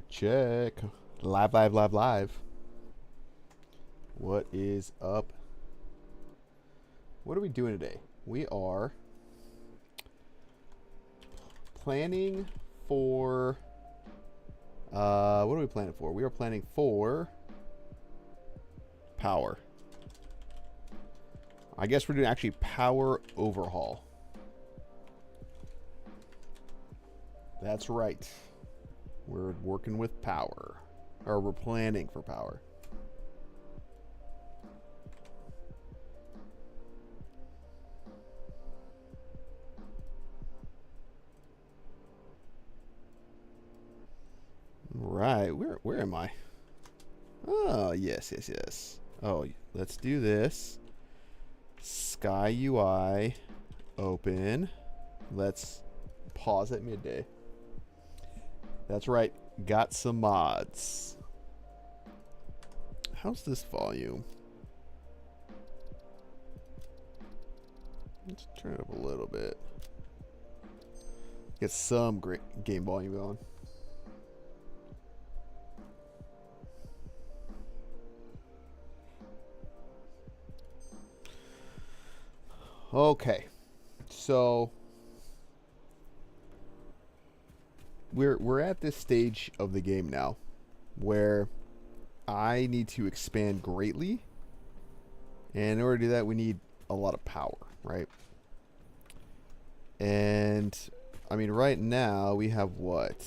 Check, check. Live, live, live, live. What is up? What are we doing today? We are planning for... what are we planning for? We are planning for... power. I guess we're doing actually power overhaul. That's right. We're working with power. Or we're planning for power. Right. Where am I? Oh, yes, yes, yes. Oh, let's do this. Sky UI. Open. Let's pause at midday. That's right. Got some mods. How's this volume? Let's turn it up a little bit. Get some great game volume going. Okay. So we're at this stage of the game now where I need to expand greatly, and in order to do that we need a lot of power, right? And I mean right now we have what?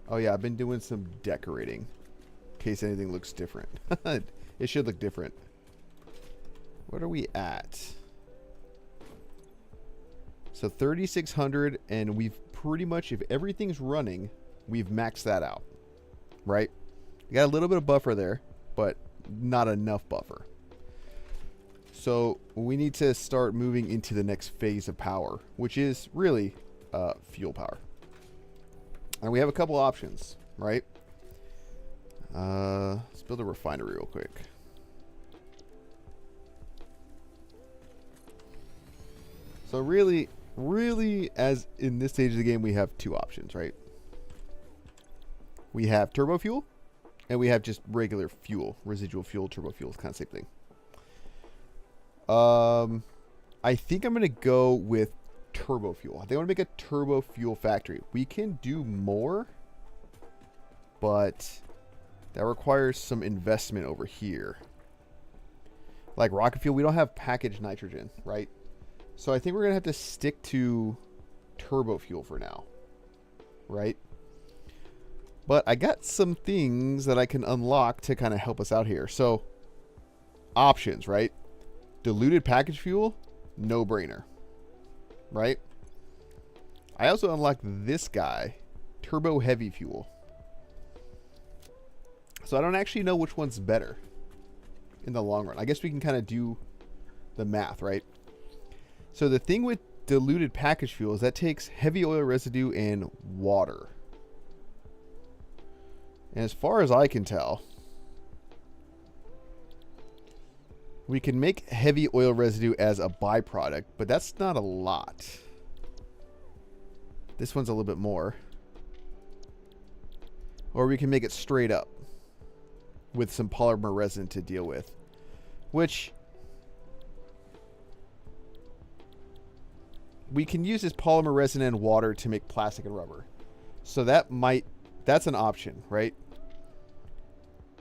Oh yeah, I've been doing some decorating in case anything looks different. It should look different. What are we at? So 3,600, and we've pretty much, if everything's running, we've maxed that out, right? We got a little bit of buffer there, but not enough buffer. So we need to start moving into the next phase of power, which is really fuel power. And we have a couple options, right? Let's build a refinery real quick. So really, as in this stage of the game, we have two options, right? We have turbo fuel, and we have just regular fuel, residual fuel, turbo fuel, kind of same thing. I think I'm going to go with turbo fuel. I think I want to make a turbo fuel factory. We can do more, but that requires some investment over here. Like rocket fuel, we don't have packaged nitrogen, right? So I think we're going to have to stick to turbo fuel for now, right? But I got some things that I can unlock to kind of help us out here. So options, right? Diluted package fuel, no brainer, right? I also unlocked this guy, turbo heavy fuel. So I don't actually know which one's better in the long run. I guess we can kind of do the math, right? So the thing with diluted package fuel is that takes heavy oil residue and water. And as far as I can tell, we can make heavy oil residue as a byproduct, but that's not a lot. This one's a little bit more. Or we can make it straight up with some polymer resin to deal with, which we can use this polymer resin and water to make plastic and rubber. So that's an option, right?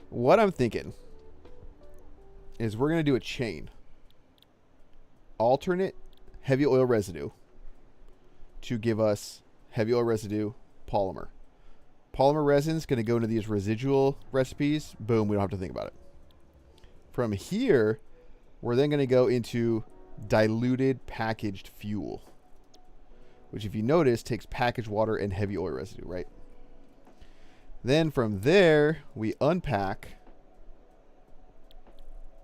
What I'm thinking is we're going to do a chain. Alternate heavy oil residue to give us heavy oil residue polymer. Polymer resin is going to go into these residual recipes. Boom, we don't have to think about it. From here, we're then going to go into diluted packaged fuel, which if you notice takes packaged water and heavy oil residue, right? Then from there, we unpack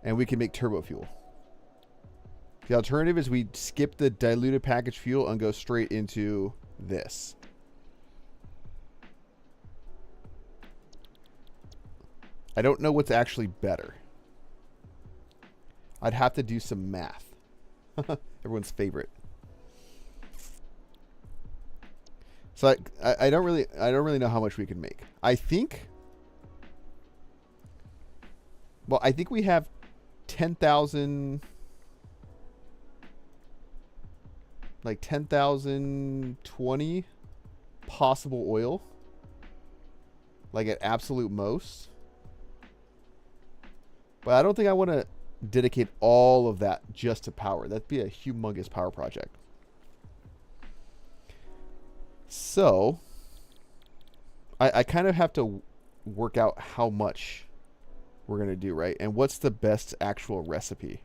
and we can make turbo fuel. The alternative is we skip the diluted packaged fuel and go straight into this. I don't know what's actually better. I'd have to do some math. Everyone's favorite. So I don't really know how much we can make. I think. Well, I think we have 10,000. Like 10,020 possible oil. Like at absolute most. But I don't think I want to dedicate all of that just to power. That'd be a humongous power project. So, I kind of have to work out how much we're going to do, right? And what's the best actual recipe?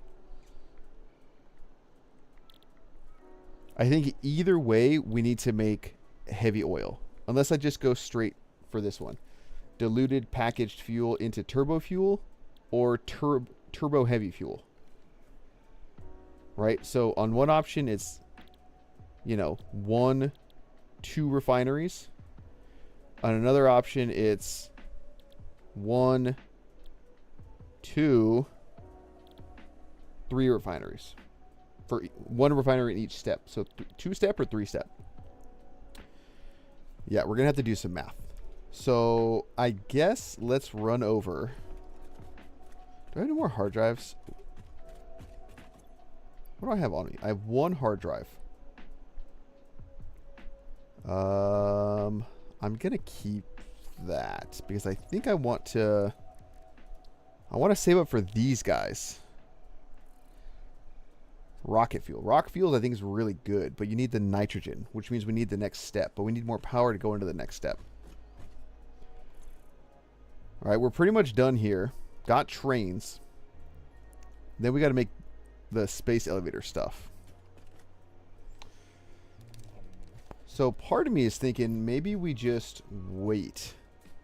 I think either way, we need to make heavy oil. Unless I just go straight for this one. Diluted packaged fuel into turbo fuel or turbo heavy fuel. Right? So on one option, it's, 2 refineries. On another option, it's 1, 2, 3 refineries. For 1 refinery in each step. So 2-step or 3-step? Yeah, we're going to have to do some math. So I guess let's run over. Do I have any more hard drives? What do I have on me? I have 1 hard drive. I'm going to keep that because I think I want to save up for these guys. Rocket fuel. Rocket fuel I think is really good, but you need the nitrogen, which means we need the next step, but we need more power to go into the next step. All right, we're pretty much done here. Got trains. Then we got to make the space elevator stuff. So part of me is thinking maybe we just wait.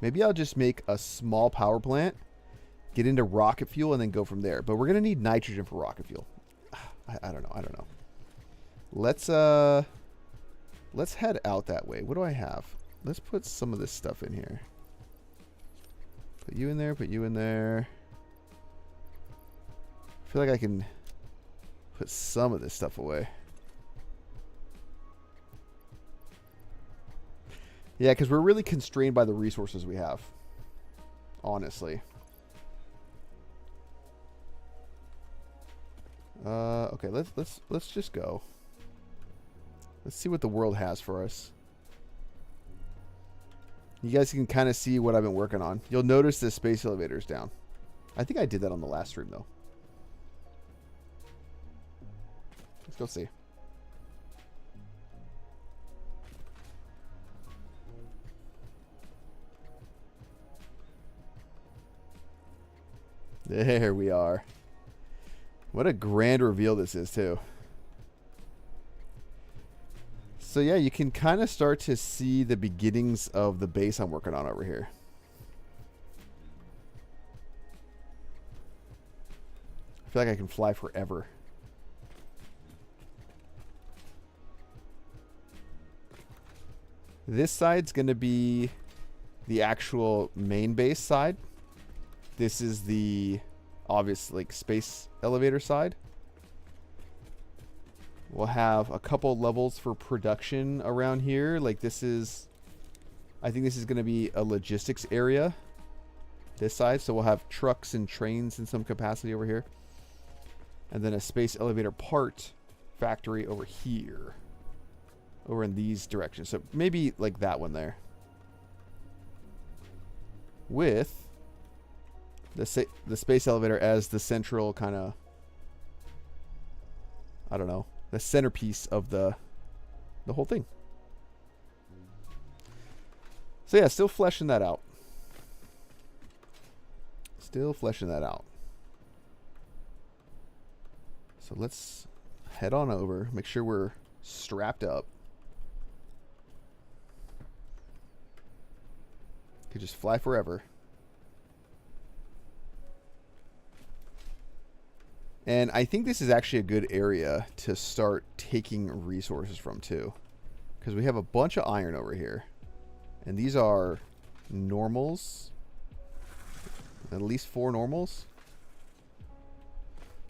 Maybe I'll just make a small power plant, get into rocket fuel, and then go from there. But we're going to need nitrogen for rocket fuel. I don't know. Let's head out that way. What do I have? Let's put some of this stuff in here. Put you in there, put you in there. I feel like I can put some of this stuff away. Yeah, because we're really constrained by the resources we have. Honestly. Okay, let's just go. Let's see what the world has for us. You guys can kind of see what I've been working on. You'll notice the space elevator's down. I think I did that on the last stream though. Let's go see. There we are. What a grand reveal this is, too. So, yeah, you can kind of start to see the beginnings of the base I'm working on over here. I feel like I can fly forever. This side's going to be the actual main base side. This is the obvious like space elevator side. We'll have a couple levels for production around here. Like this is, I think this is going to be a logistics area. This side, so we'll have trucks and trains in some capacity over here. And then a space elevator part factory over here. Over in these directions. So maybe like that one there. With the space elevator as the central kind of, I don't know, the centerpiece of the whole thing. So yeah, still fleshing that out. Still fleshing that out. So let's head on over, make sure we're strapped up. Could just fly forever. And I think this is actually a good area to start taking resources from too. Because we have a bunch of iron over here. And these are normals. At least 4 normals.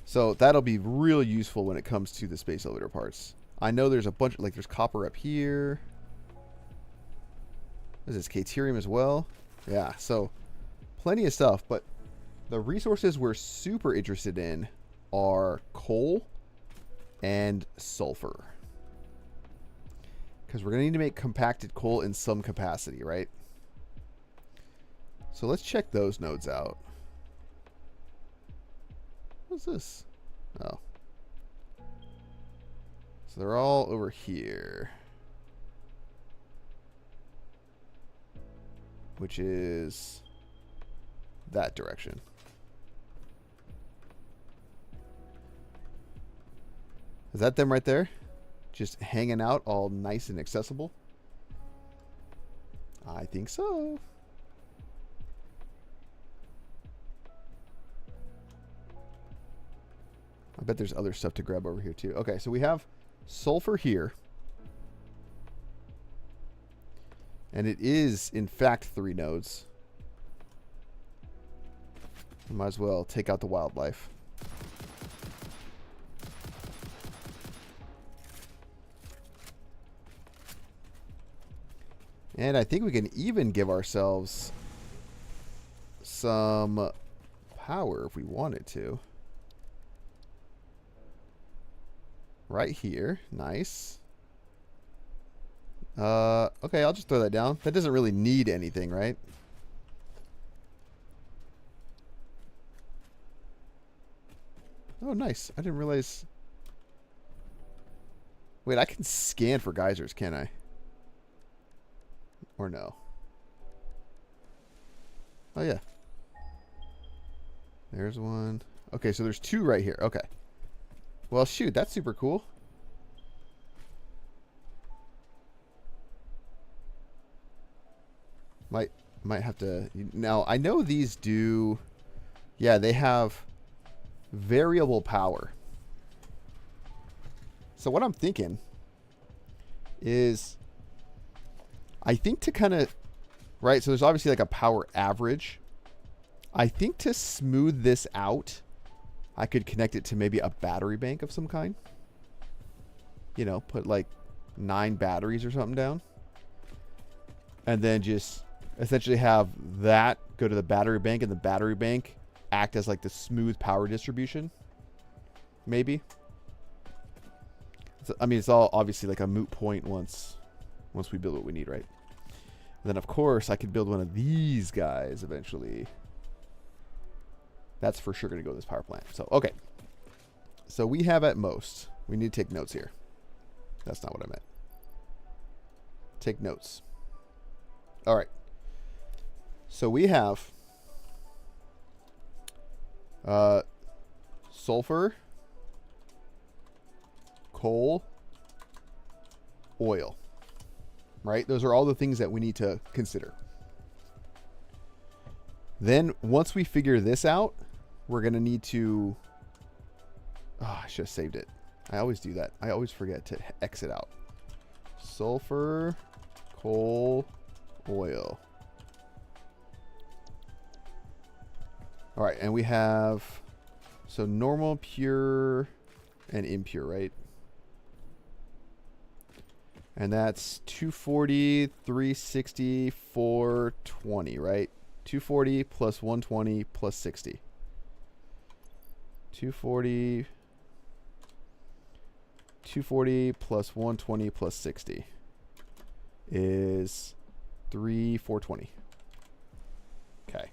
So that'll be real useful when it comes to the space elevator parts. I know there's a bunch, like there's copper up here. What is this? Caterium as well? Yeah, so plenty of stuff, but the resources we're super interested in are coal and sulfur. Because we're going to need to make compacted coal in some capacity, right? So let's check those nodes out. What's this? Oh. So they're all over here. Which is that direction. Is that them right there? Just hanging out all nice and accessible? I think so. I bet there's other stuff to grab over here too. Okay, so we have sulfur here. And it is, in fact, 3 nodes. Might as well take out the wildlife. And I think we can even give ourselves some power if we wanted to. Right here. Nice. Okay, I'll just throw that down. That doesn't really need anything, right? Oh, nice. I didn't realize... Wait, I can scan for geysers, can't I? Or no? Oh, yeah. There's one. Okay, so there's 2 right here. Okay. Well, shoot, that's super cool. Might have to... Now, I know these do... Yeah, they have variable power. So what I'm thinking is... I think to kind of... Right, so there's obviously like a power average. I think to smooth this out, I could connect it to maybe a battery bank of some kind. You know, put like 9 batteries or something down. And then just essentially have that go to the battery bank, and the battery bank act as like the smooth power distribution. Maybe. I mean, it's all obviously like a moot point once we build what we need, right? And then, of course, I could build one of these guys eventually. That's for sure going to go to this power plant. So, okay. So we have at most... We need to take notes here. That's not what I meant. Take notes. All right. So we have... sulfur, coal, oil. Right? Those are all the things that we need to consider. Then, once we figure this out, we're going to need to... Oh, I should have saved it. I always do that. I always forget to exit out. Sulfur, coal, oil. All right, and we have... So, normal, pure, and impure, right? And that's 240, 360, 420, right? 240 plus 120 plus 60. 240 plus 120 plus 60 is 420. Okay.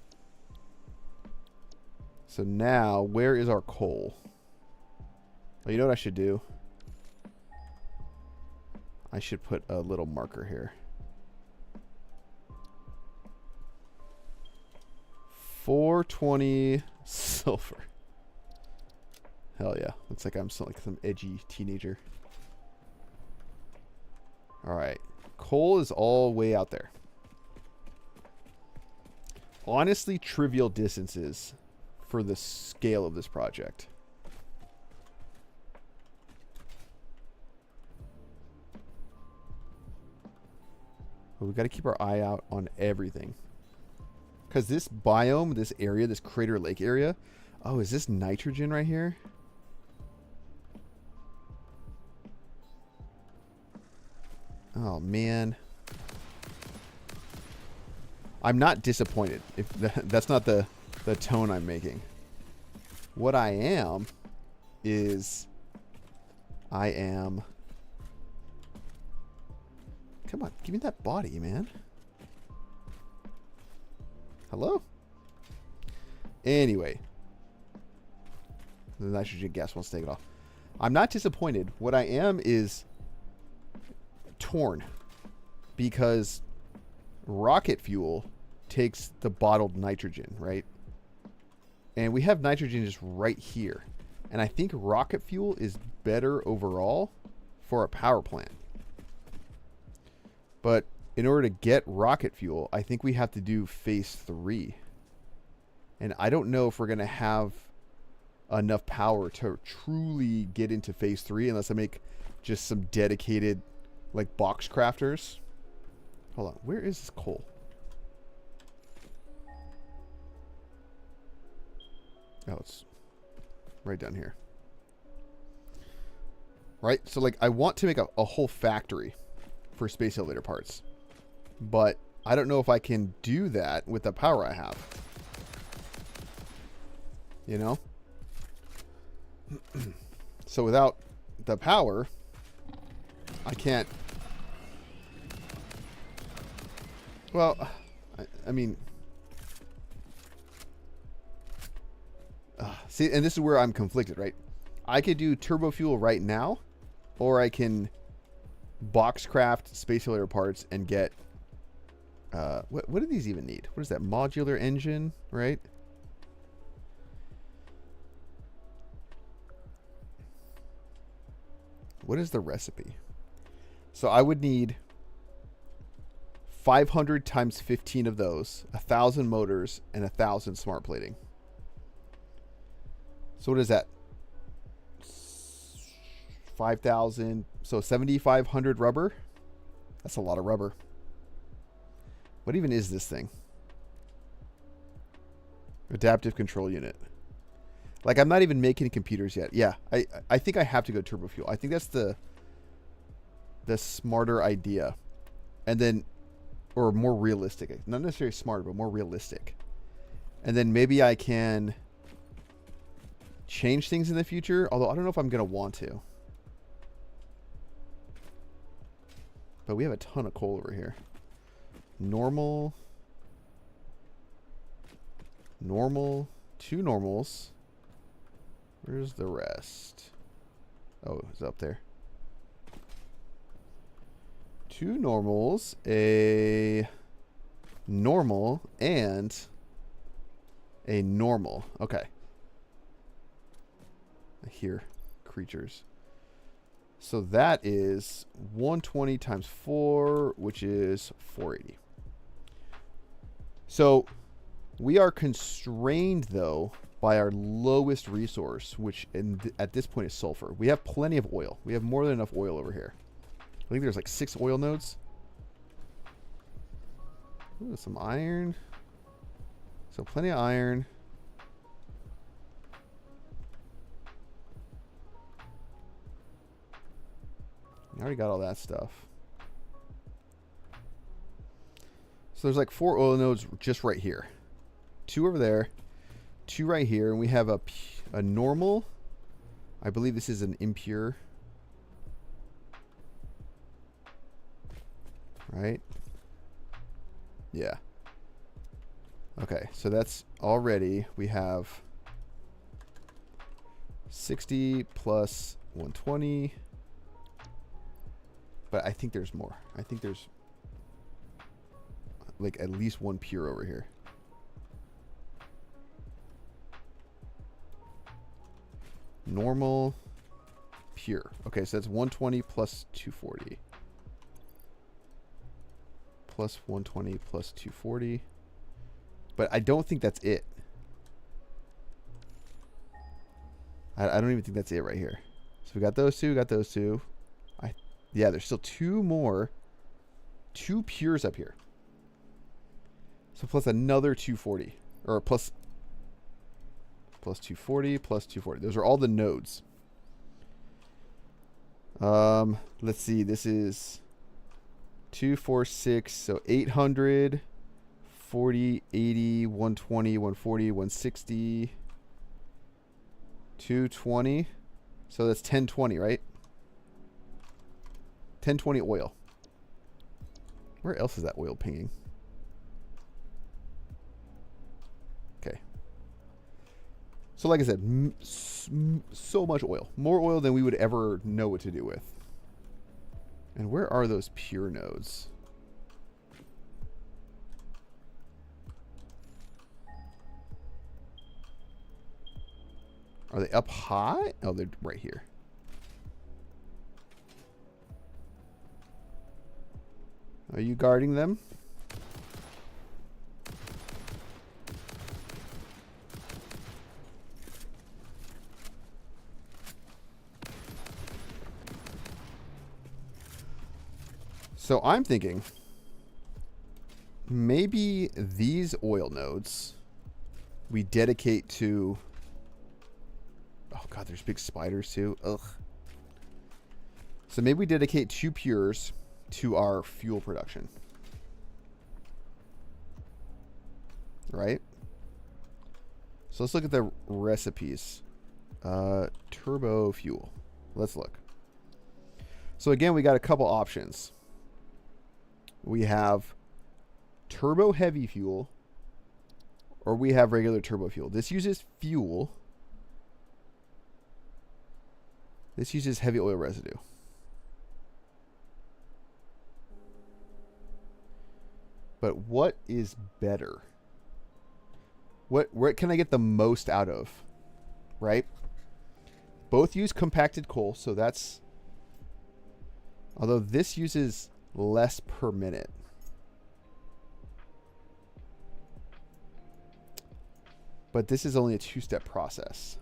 So now, where is our coal? Well, you know what I should do? I should put a little marker here. 420 sulfur. Hell yeah. Looks like I'm like some edgy teenager. Alright. Coal is all way out there. Honestly, trivial distances for the scale of this project. But we've got to keep our eye out on everything. Because this biome, this area, this Crater Lake area... Oh, is this nitrogen right here? Oh, man. I'm not disappointed. If that's not the tone I'm making. What I am is I am... Come on, give me that body, man. Hello? Anyway. The nitrogen gas wants to take it off. I'm not disappointed. What I am is torn. Because rocket fuel takes the bottled nitrogen, right? And we have nitrogen just right here. And I think rocket fuel is better overall for a power plant. But in order to get rocket fuel, I think we have to do phase 3. And I don't know if we're going to have enough power to truly get into phase 3 unless I make just some dedicated like box crafters. Hold on, where is this coal? Oh, it's right down here. Right? So, like, I want to make a whole factory for space elevator parts. But I don't know if I can do that with the power I have. You know? So, without the power, I can't... Well, I mean... See, and this is where I'm conflicted, right? I could do turbo fuel right now, or I can boxcraft space elevator parts and get... what do these even need? What is that? Modular engine, right? What is the recipe? So I would need 500 times 15 of those, 1,000 motors, and 1,000 smart plating. So what is that? 5,000. So 7,500 rubber. That's a lot of rubber. What even is this thing? Adaptive control unit. Like, I'm not even making computers yet. Yeah, I think I have to go turbo fuel. I think that's the smarter idea. And then, or more realistic. Not necessarily smarter, but more realistic. And then maybe I can change things in the future, although I don't know if I'm going to want to. But we have a ton of coal over here. Normal. Normal. 2 normals. Where's the rest? Oh, it's up there. 2 normals, a normal, and a normal. Okay. I hear creatures. So that is 120 times 4, which is 480. So we are constrained, though, by our lowest resource, which at this point is sulfur. We have plenty of oil. We have more than enough oil over here. I think there's like 6 oil nodes. Ooh, some iron. So plenty of iron. I already got all that stuff. So there's like 4 oil nodes just right here. 2 over there. 2 right here. And we have a normal. I believe this is an impure. Right? Yeah. Okay, so that's already, we have 60 plus 120. But I think there's more. I think there's like at least 1 pure over here. Normal, pure. Okay, so that's 120 plus 240. Plus 120 plus 240. But I don't think that's it. I don't even think that's it right here. So we got those 2, got those 2. Yeah, there's still 2 more. 2 pures up here. So plus another 240. Or plus 240, plus 240. Those are all the nodes. Let's see. This is 2, 4, 6. So 800, 40, 80, 120, 140, 160, 220. So that's 1020, right? 1020 oil. Where else is that oil pinging? Okay. So like I said, so much oil. More oil than we would ever know what to do with. And where are those pure nodes? Are they up high? Oh, they're right here. Are you guarding them? So I'm thinking maybe these oil nodes we dedicate to... Oh god, there's big spiders too. Ugh. So maybe we dedicate 2 pures to our fuel production. Right? So let's look at the recipes. Turbo fuel. Let's look. So again, we got a couple options. We have turbo heavy fuel, or we have regular turbo fuel. This uses fuel. This uses heavy oil residue. But what is better? What can I get the most out of? Right? Both use compacted coal, so that's... Although this uses less per minute. But this is only a 2-step process.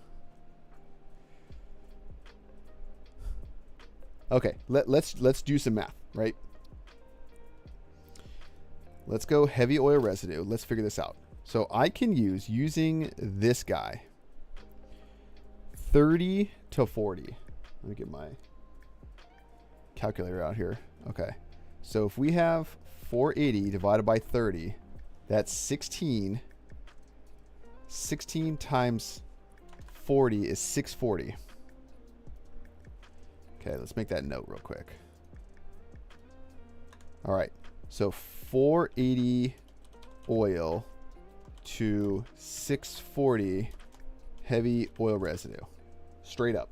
Okay, let's do some math, right? Let's go heavy oil residue. Let's figure this out. So I can use, using this guy, 30 to 40. Let me get my calculator out here. Okay. So if we have 480 divided by 30, that's 16. 16 times 40 is 640. Okay, let's make that note real quick. All right. So 480 oil to 640 heavy oil residue. Straight up.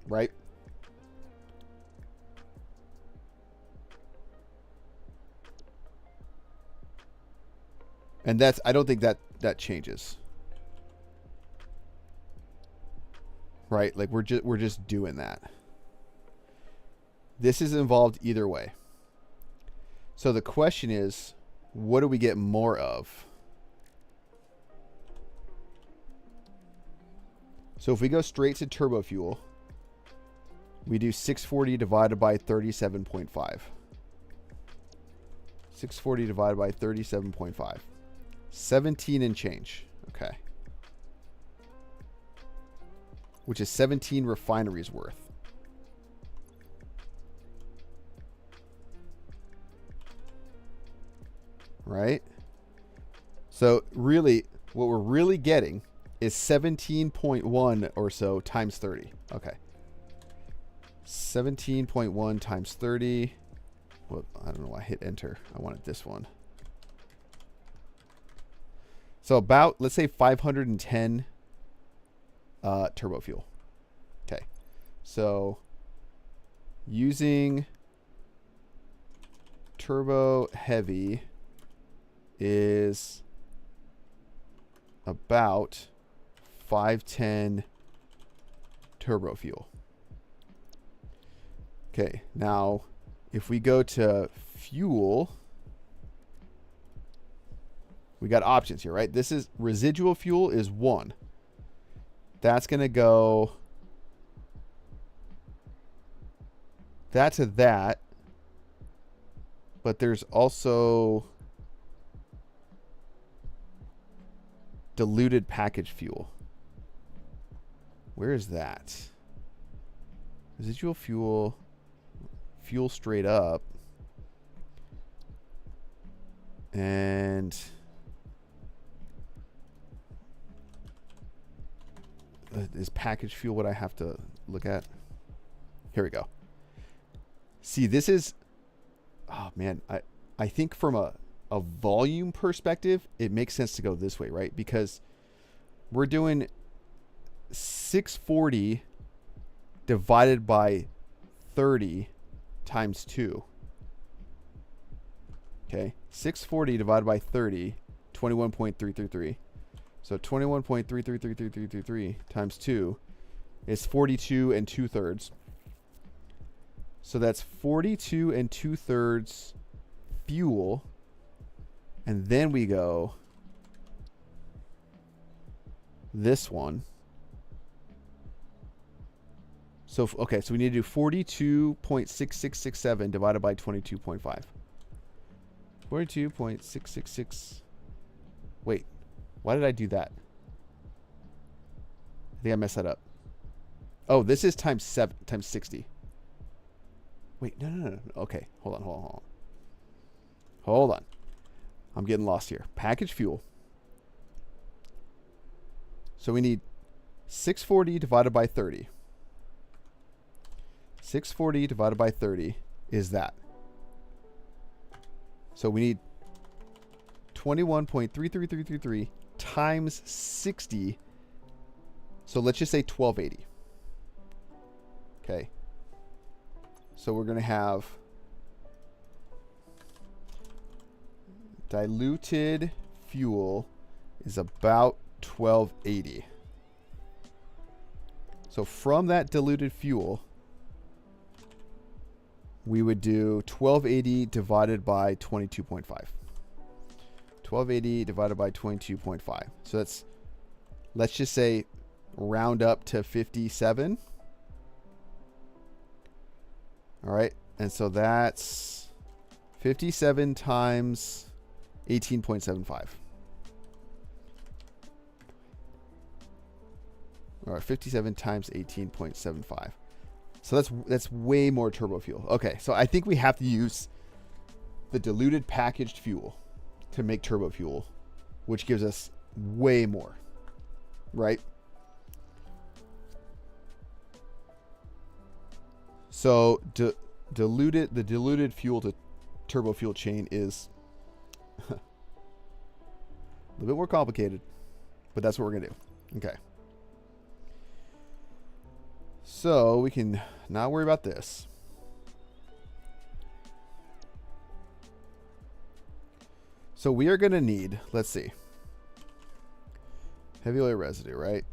Right? And that's, I don't think that changes. Right? Like we're just doing that. This is involved either way. So the question is, what do we get more of? So if we go straight to turbo fuel, we do 640 divided by 37.5. 640 divided by 37.5. 17 and change. Okay. Which is 17 refineries worth. Right? So really, what we're really getting is 17.1 or so times 30. Okay. 17.1 times 30. Well, I don't know why I hit enter. I wanted this one. So about, let's say 510 turbo fuel. Okay. So using turbo heavy is about 510 turbo fuel. Okay, now if we go to fuel, we got options here, right? This is residual fuel is 1. That's going to go that to that. But there's also diluted package fuel. Where is that? Residual fuel, fuel straight up. And is packaged fuel what I have to look at? Here we go. See, this is, oh man, I think from a volume perspective, it makes sense to go this way, right? Because we're doing 640 divided by 30 times 2. Okay, 640 divided by 30, 21.333. So 21.3333333 times 2 is 42 and 2/3. So that's 42 and 2/3 fuel. And then we go this one. So, okay, so we need to do 42.6667 divided by 22.5. 42.666. Wait, why did I do that? I think I messed that up. Oh, this is times 60. Wait, no. Okay, hold on. I'm getting lost here. Packaged fuel. So we need 640 divided by 30. 640 divided by 30 is that. So we need 21.33333 times 60. So let's just say 1280. Okay. So we're going to have diluted fuel is about 1280. So from that diluted fuel, we would do 1280 divided by 22.5. 1280 divided by 22.5. So that's, let's just say, round up to 57. All right. And so that's 57 times 18.75. All right, 57 times 18.75. So that's way more turbo fuel. Okay, so I think we have to use the diluted packaged fuel to make turbo fuel, which gives us way more, right? So the diluted fuel to turbo fuel chain is a little bit more complicated, but that's what we're gonna do. Okay. So we can not worry about this. So we are going to need, let's see, heavy oil residue, right?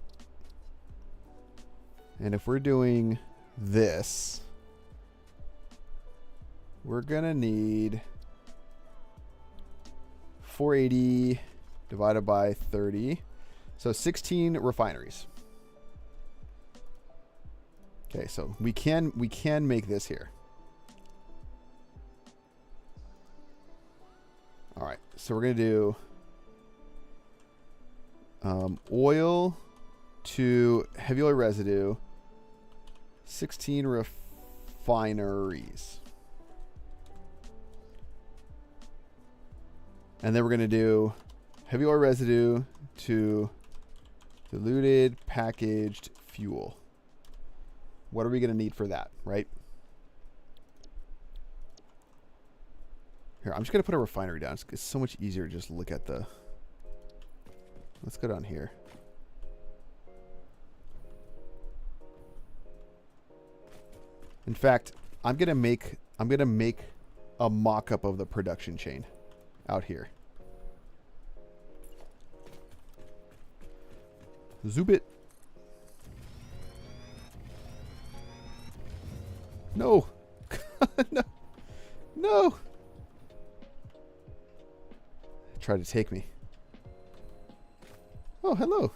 And if we're doing this, we're going to need 480 divided by 30. So 16 refineries. Okay, so we can make this here. All right, so we're gonna do oil to heavy oil residue, 16 refineries, and then we're gonna do heavy oil residue to diluted packaged fuel. What are we going to need for that, right? Here, I'm just going to put a refinery down. It's so much easier to just look at the... Let's go down here. In fact, I'm going to make a mock-up of the production chain out here. Zoop it. No. No. No. Try to take me. Oh, hello.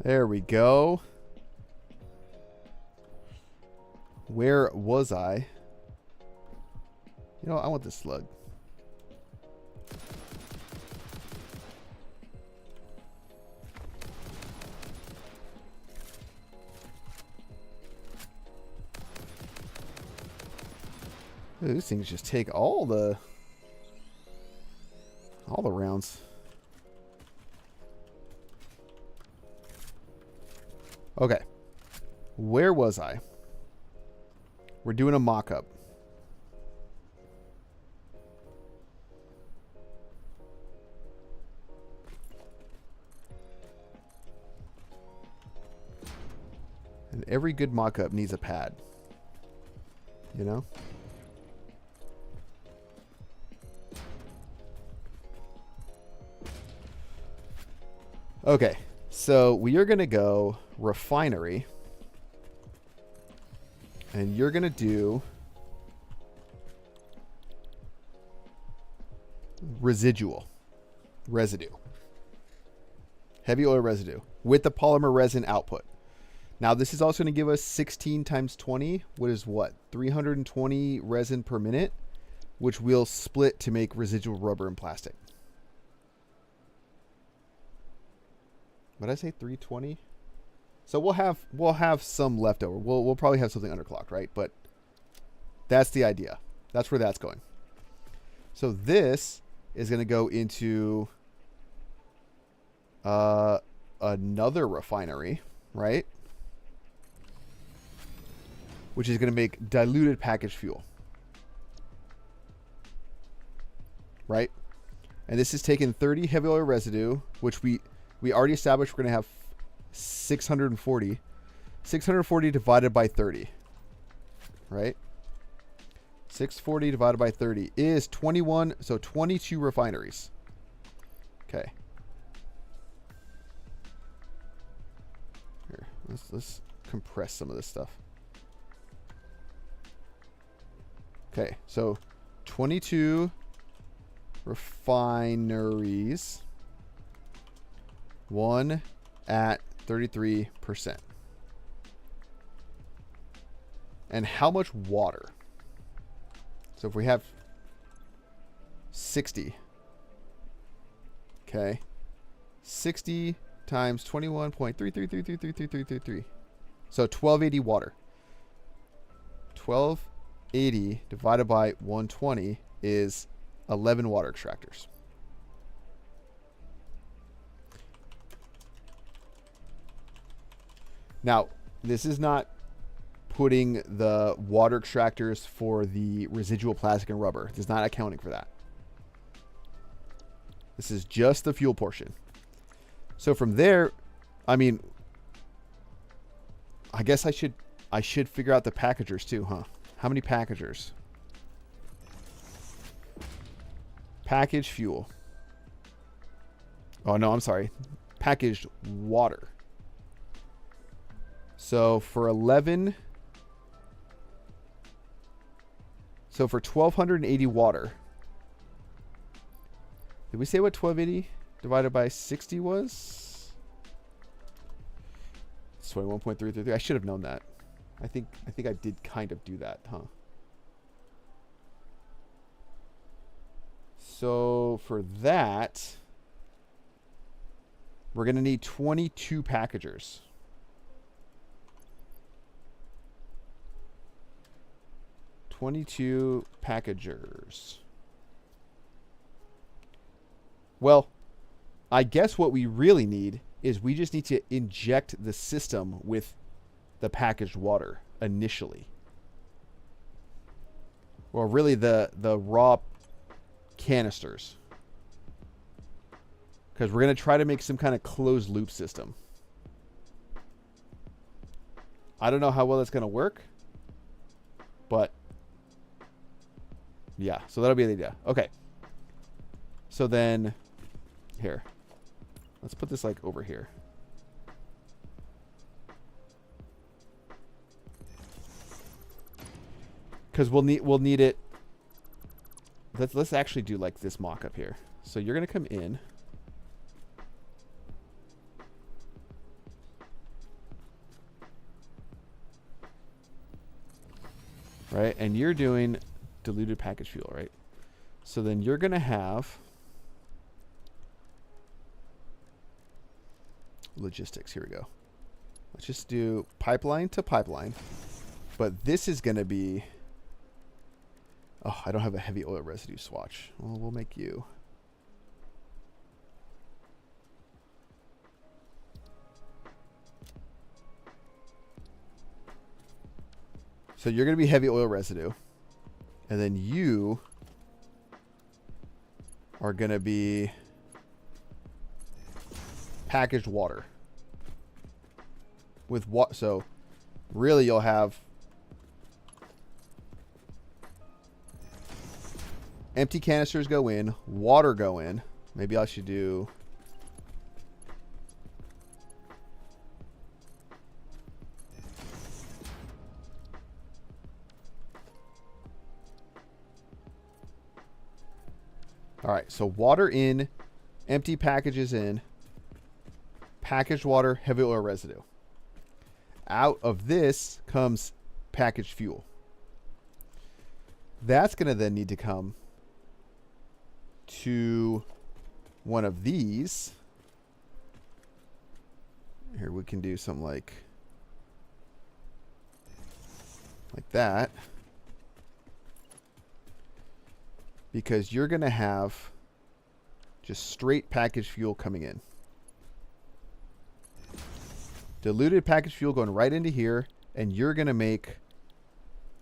There we go. Where was I? You know, I want this slug. Ooh, these things just take all the All the rounds. Okay. Where was I? We're doing a mock-up. And every good mock-up needs a pad. You know? Okay. So we are going to go refinery. And you're going to do residue. Heavy oil residue with the polymer resin output. Now, this is also going to give us 16 times 20, what is what? 320 resin per minute, which we'll split to make residual rubber and plastic. What did I say, 320? So we'll have some leftover. We'll probably have something underclocked, right? But that's the idea. That's where that's going. So this is going to go into another refinery, right? Which is going to make diluted packaged fuel. Right? And this is taking 30 heavy oil residue, which we already established we're going to have 640. 640 divided by 30. Right? 640 divided by 30 is 21, so 22 refineries. Okay. Here, let's compress some of this stuff. Okay, so 22 refineries, one at 33%. And how much water? So if we have 60, okay, 60 times 21.33333333. So 1280 water. 1280 divided by 120 is 11 water extractors. Now, this is not putting the water extractors for the residual plastic and rubber. It's not accounting for that. This is just the fuel portion. So from there, I mean, I guess I should figure out the packagers too, huh? How many packagers? Packaged fuel. Oh no, I'm sorry. Packaged water. So for 11, so for 1280 water, did we say what 1280 divided by 60 was? It's 21.333. I should have known that. I think I did kind of do that, huh? So for that, we're going to need 22 packagers. Well, I guess what we really need is we just need to inject the system with the packaged water initially. Well, really the raw canisters. Because we're going to try to make some kind of closed loop system. I don't know how well that's going to work. But yeah, so that'll be the idea. Okay. So then here. Let's put this like over here. Cuz we'll need it. Let's actually do like this mock-up here. So you're going to come in. Right? And you're doing diluted packaged fuel, right? So then you're going to have logistics. Here we go. Let's just do pipeline to pipeline. But this is going to be... Oh, I don't have a heavy oil residue swatch. Well, we'll make you. So you're going to be heavy oil residue. And then you are going to be packaged water. With what? So really you'll have empty canisters go in, water go in. Maybe I should do... All right, so water in, empty packages in, packaged water, heavy oil residue. Out of this comes packaged fuel. That's going to then need to come to one of these. Here, we can do something like that. Because you're going to have just straight packaged fuel coming in. Diluted packaged fuel going right into here, and you're going to make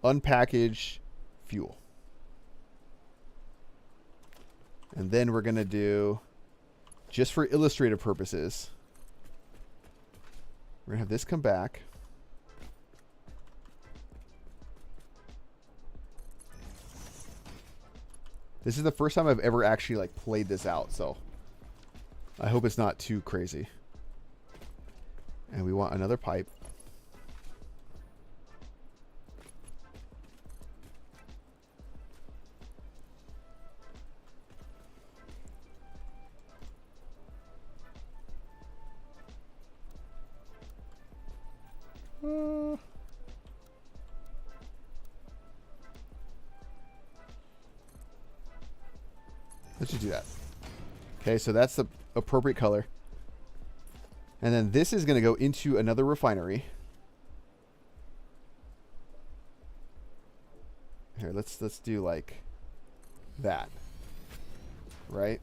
unpackaged fuel. And then we're going to do, just for illustrative purposes, we're going to have this come back. This is the first time I've ever actually like played this out, so I hope it's not too crazy. And we want another pipe. Let's just do that. Okay, so that's the appropriate color. And then this is going to go into another refinery. Here, let's do like that. Right?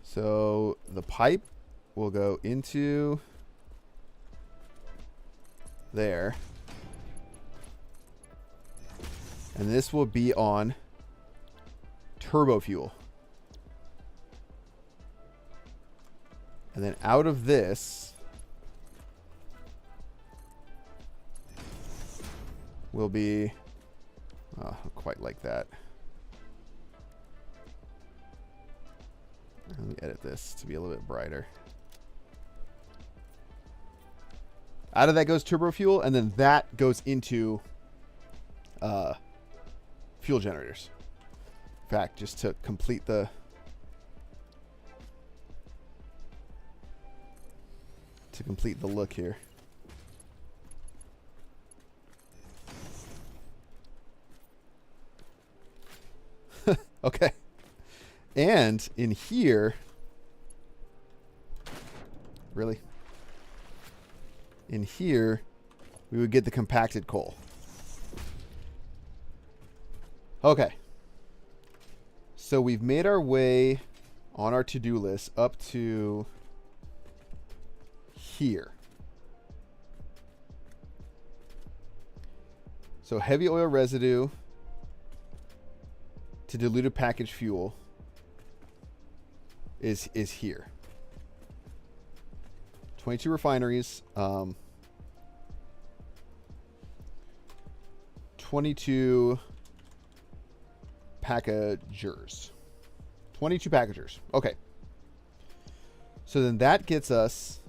So the pipe will go into there. And this will be on turbo fuel. And then out of this will be, not quite like that. Let me edit this to be a little bit brighter. Out of that goes turbo fuel, and then that goes into fuel generators. In fact, just to complete the look here. Okay. And in here, really? In here, we would get the compacted coal. Okay. So we've made our way on our to-do list up to here. So heavy oil residue to diluted packaged fuel is here. 22 refineries, 22 packagers. 22 packagers. Okay. So then that gets us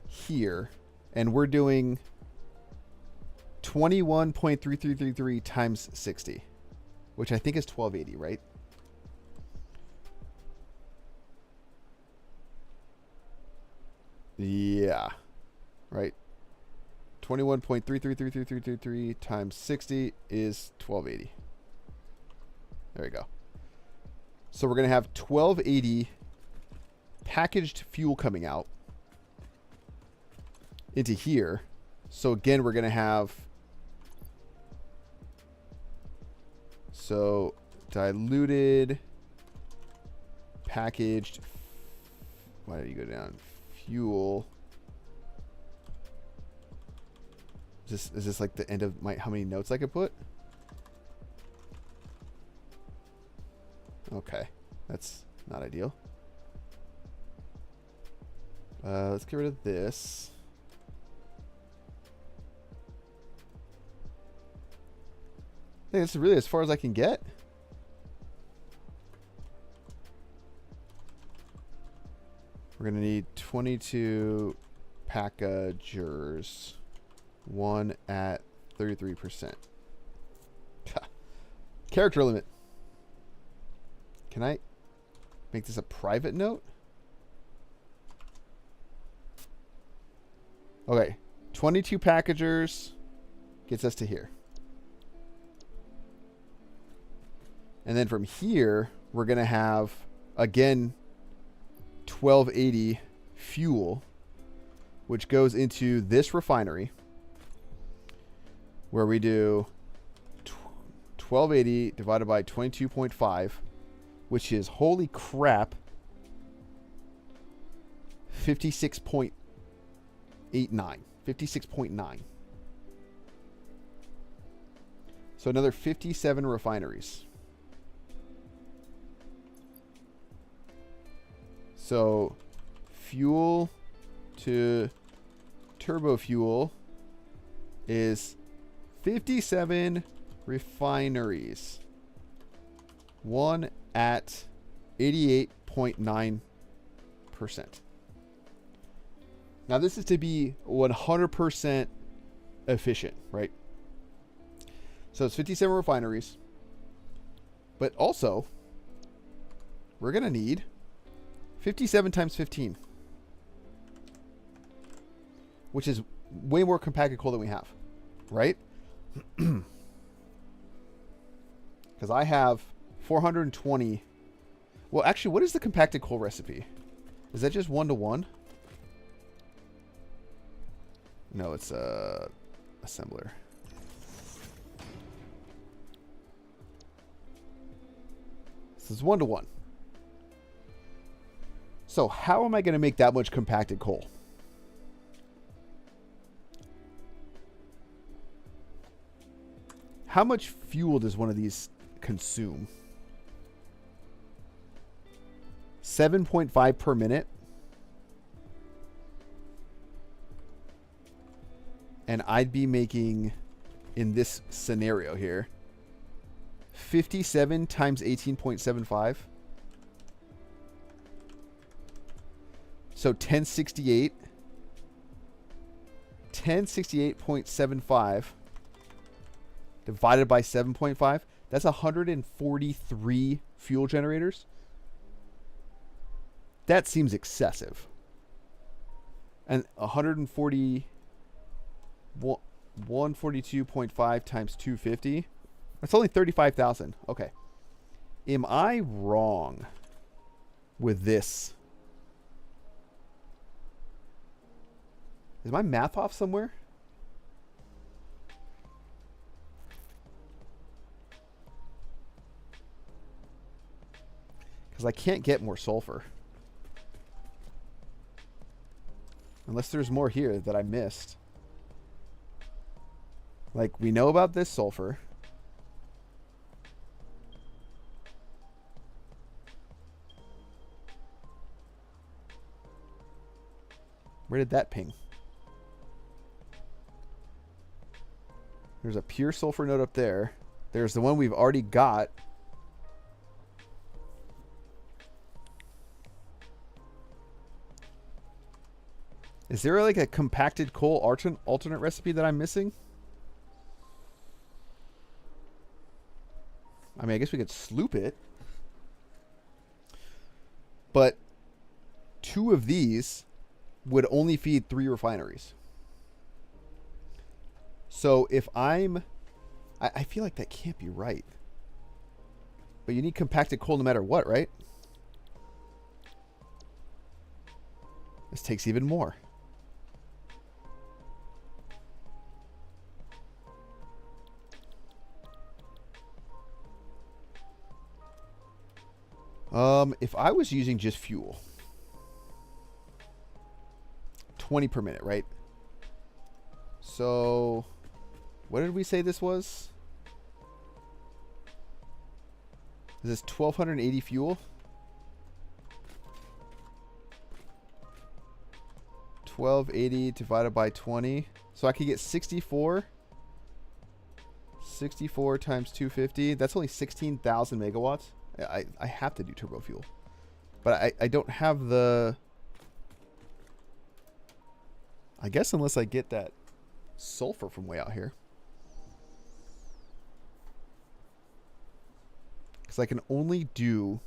here, and we're doing 21.3333 times 60, which I think is 1280, right? Yeah. Right. 21.333333 times 60 is 1280. There we go. So we're going to have 1280 packaged fuel coming out into here. So again, we're going to have, so diluted packaged, why did you go down? fuel. Is this like the end of my how many notes I could put? Okay, that's not ideal. Let's get rid of this. I think this is really as far as I can get. We're going to need 22 packagers. One at 33%. Character limit. Can I make this a private note? Okay. 22 packagers gets us to here. And then from here, we're going to have, again, 1280 fuel, which goes into this refinery, where we do 1280 divided by 22.5, which is, holy crap, 56.89. 56.9. So another 57 refineries. So fuel to turbo fuel is 57 refineries. One at 88.9%. Now this is to be 100% efficient, right? So it's 57 refineries. But also, we're going to need 57 times 15. Which is way more compacted coal than we have, right? Because I have 420. Well, actually, what is the compacted coal recipe? Is that just 1-to-1? No, it's a assembler. This is 1-to-1. So how am I going to make that much compacted coal? How much fuel does one of these consume? 7.5 per minute. And I'd be making, in this scenario here, 57 times 18.75. So 1068. 1068.75 divided by 7.5. That's 143 fuel generators. That seems excessive. And 142.5 times 250. That's only 35,000. Okay. Am I wrong with this? Is my math off somewhere? Because I can't get more sulfur. Unless there's more here that I missed. Like, we know about this sulfur. Where did that ping? There's a pure sulfur node up there. There's the one we've already got. Is there like a compacted coal alternate recipe that I'm missing? I mean, I guess we could sloop it. But 2 of these would only feed 3 refineries. So if I feel like that can't be right. But you need compacted coal no matter what, right? This takes even more. If I was using just fuel, 20 per minute, right? So what did we say this was? Is this 1280 fuel? 1280 divided by 20. So I could get 64. 64 times 250. That's only 16,000 megawatts. I have to do turbo fuel. But I don't have the... I guess unless I get that sulfur from way out here. Because I can only do...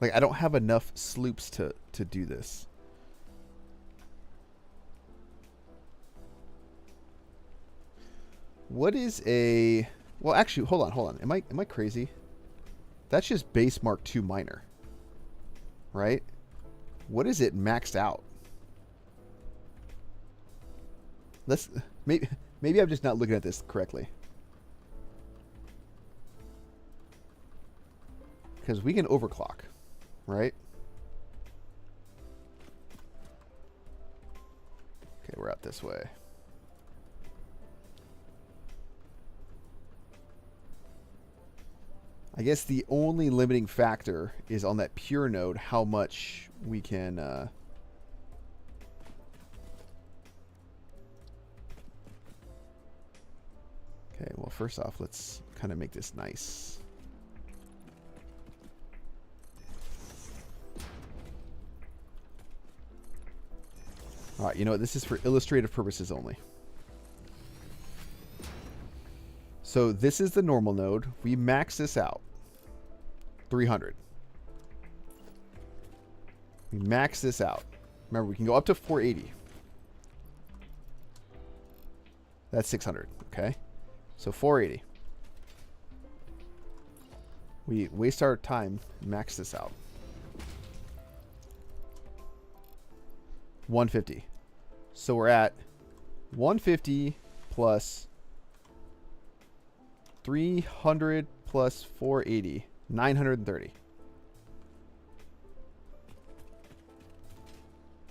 Like, I don't have enough sloops to do this. What is a... Well, actually, hold on. Am I crazy? That's just base Mark II minor. Right? What is it maxed out? Let's... Maybe I'm just not looking at this correctly. Because we can overclock. Right? Okay, we're out this way. I guess the only limiting factor is on that pure node how much we can... Okay, well, first off, let's kind of make this nice. All right, you know what? This is for illustrative purposes only. So this is the normal node. We max this out. 300. We max this out. Remember, we can go up to 480. That's 600, okay? So 480. We waste our time, max this out. 150. So we're at 150 plus 300 plus 480. 930.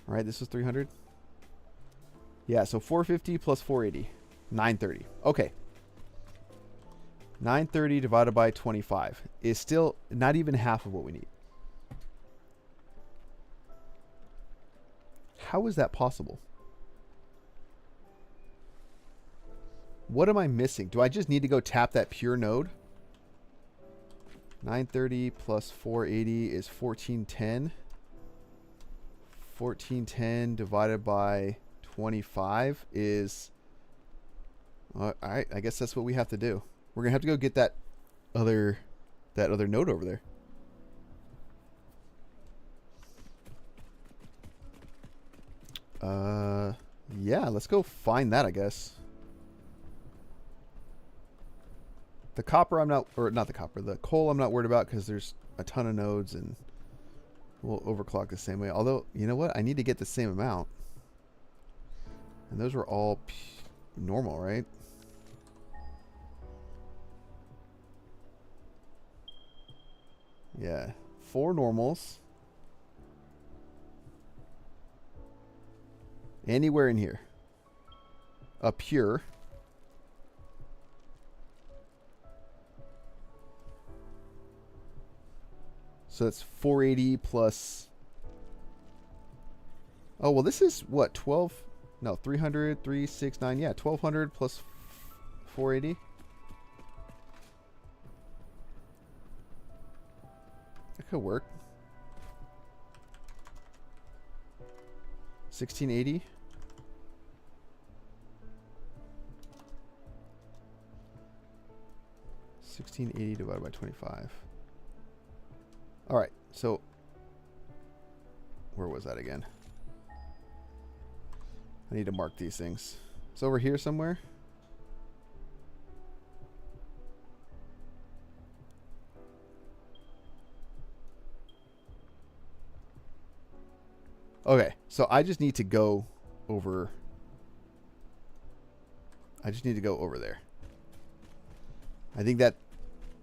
All right, this was 300. Yeah, so 450 plus 480. 930. Okay. 930 divided by 25 is still not even half of what we need. How is that possible? What am I missing? Do I just need to go tap that pure node? 930 plus 480 is 1410. 1410 divided by 25 is... all right, I guess that's what we have to do. We're going to have to go get that other node over there. Yeah, let's go find that, I guess. The copper I'm not, or not the copper, the coal I'm not worried about because there's a ton of nodes and we'll overclock the same way. Although, you know what? I need to get the same amount. And those were all normal, right? Yeah. 4 normals. Anywhere in here. A pure. So that's 480 plus... Oh, well, this is what? 12? No, 300, 369. Yeah, 1200 plus 480. That could work. 1680. $16.80 divided by 25. All right, so where was that again? I need to mark these things. It's over here somewhere. Okay, so I just need to go over. I just need to go over there. I think that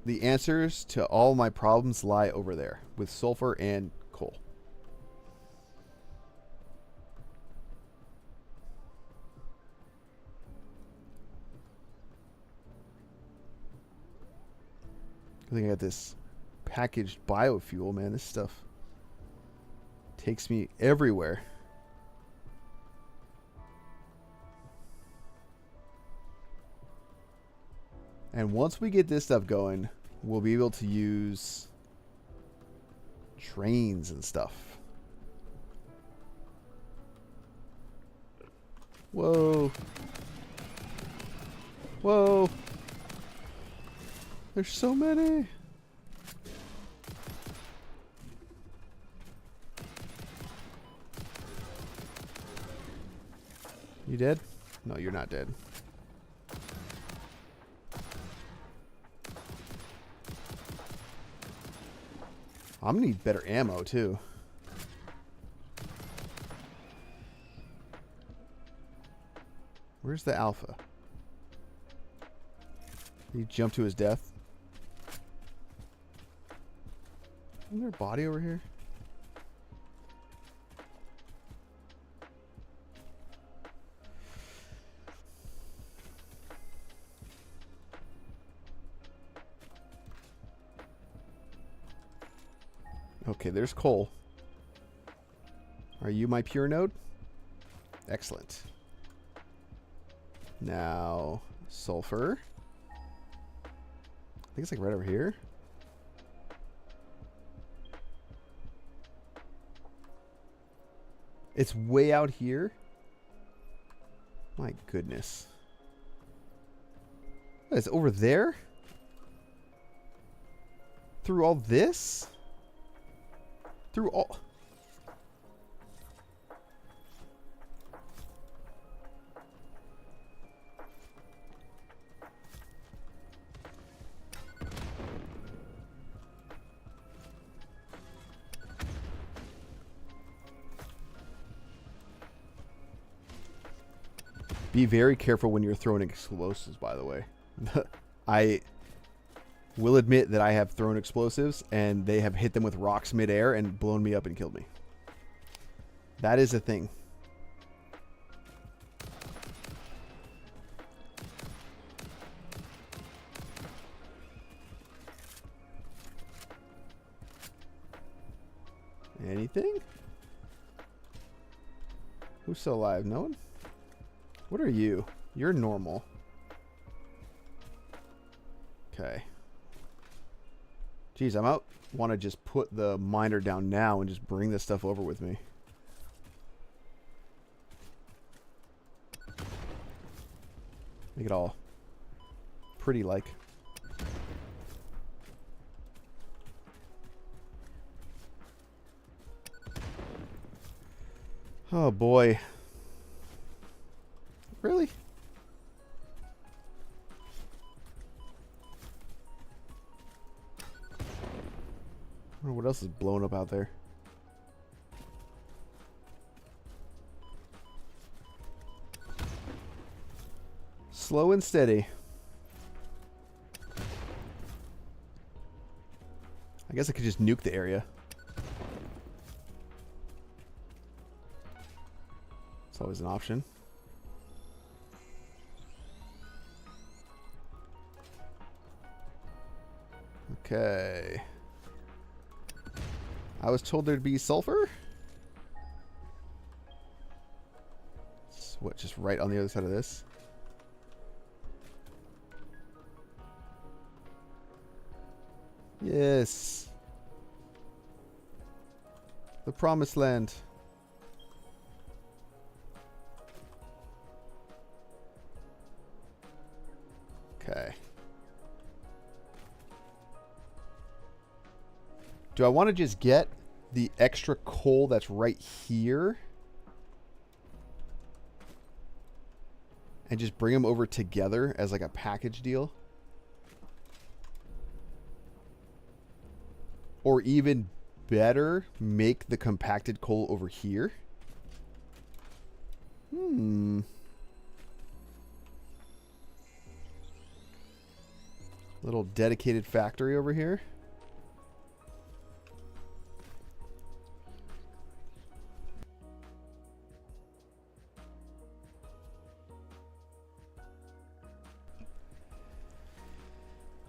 the answers to all my problems lie over there with sulfur and coal. I think I got this packaged biofuel, man. This stuff takes me everywhere. And once we get this stuff going, we'll be able to use trains and stuff. Whoa. Whoa. There's so many. You dead? No, you're not dead. I'm gonna need better ammo too. Where's the alpha? Did he jump to his death? Isn't there a body over here? Okay, there's coal. Are you my pure node? Excellent. Now, sulfur. I think it's like right over here. It's way out here. My goodness. What, it's over there? Through all this? Through all... Be very careful when you're throwing explosives, by the way. I will admit that I have thrown explosives, and they have hit them with rocks midair and blown me up and killed me. That is a thing. Anything? Who's still alive? No one? What are you? You're normal. Okay. Jeez, I want to just put the miner down now and just bring this stuff over with me. Make it all pretty like. Oh boy. Really? I wonder what else is blowing up out there. Slow and steady. I guess I could just nuke the area. It's always an option. Okay. I was told there'd be sulfur? It's what, just right on the other side of this? Yes. The promised land. Okay. Do I want to just get the extra coal that's right here and just bring them over together as like a package deal? Or even better, make the compacted coal over here? Little dedicated factory over here.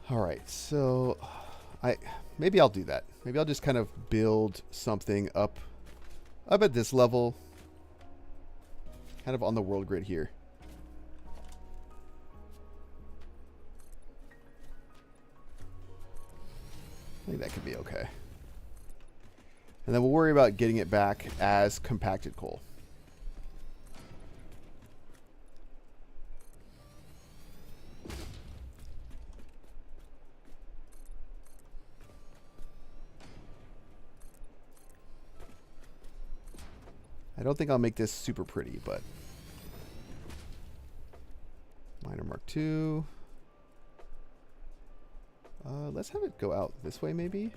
All right, so Maybe I'll do that. Maybe I'll just kind of build something up at this level, kind of on the world grid here. I think that could be okay. And then we'll worry about getting it back as compacted coal. I don't think I'll make this super pretty, but miner Mark II. Let's have it go out this way, maybe.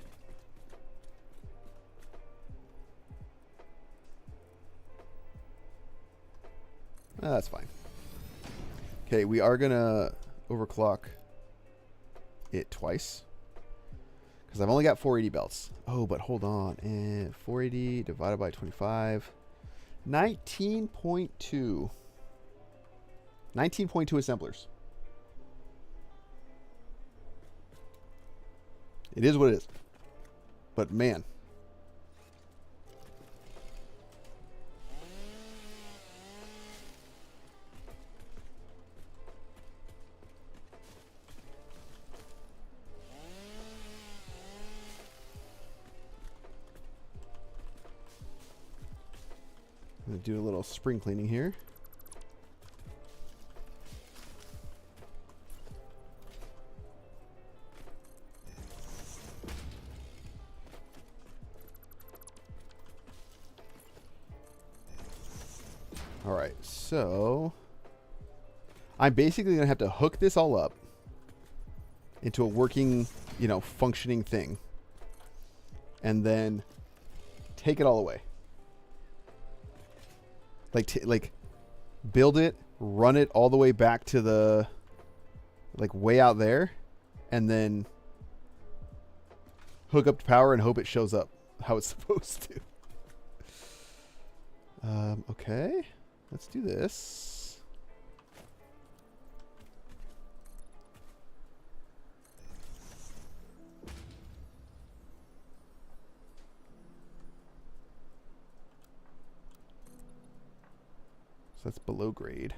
That's fine. Okay, we are gonna overclock it twice because I've only got 480 belts. Oh, but hold on, and 480 divided by 25. 19.2. 19.2 assemblers. It is what it is. But man. I'm going to do a little spring cleaning here. All right, so I'm basically going to have to hook this all up into a working, functioning thing, and then take it all away. Like build it, run it all the way back to the, way out there, and then hook up to power and hope it shows up how it's supposed to. Okay, let's do this. So that's below grade.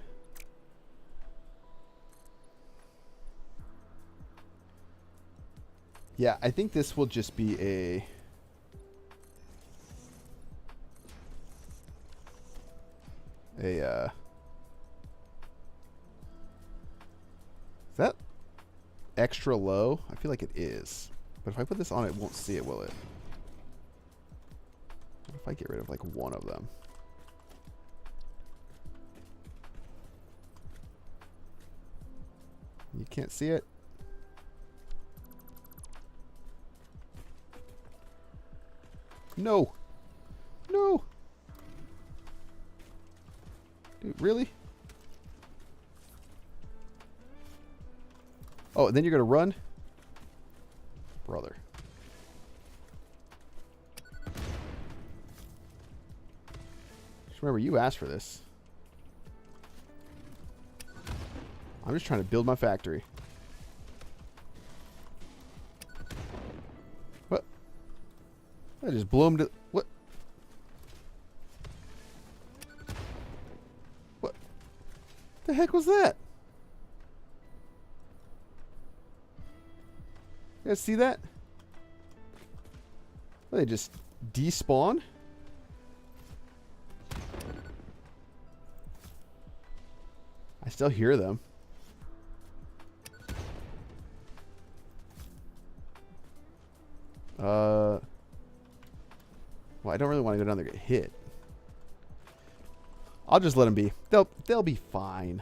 Yeah, I think this will just be a... is that extra low? I feel like it is. But if I put this on, it won't see it, will it? What if I get rid of, one of them? You can't see it? No! No! Dude, really? Oh, and then you're gonna run? Brother. Just remember, you asked for this. I'm just trying to build my factory. What? I just blew him to... What? What the heck was that? You guys see that? They just despawn? I still hear them. Well, I don't really want to go down there and get hit. I'll just let them be. They'll be fine.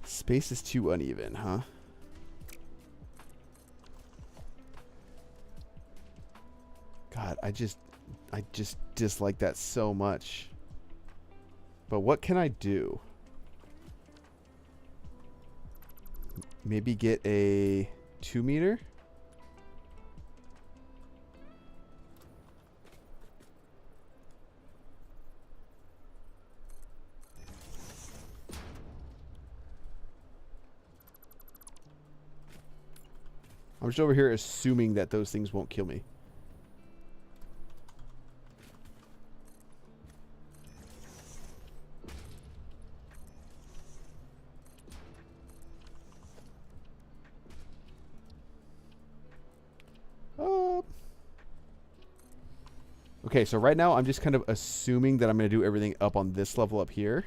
Space is too uneven, huh? God, I just dislike that so much. But what can I do? Maybe get a 2 meter? I'm just over here assuming that those things won't kill me. Okay, so right now I'm just kind of assuming that I'm going to do everything up on this level up here.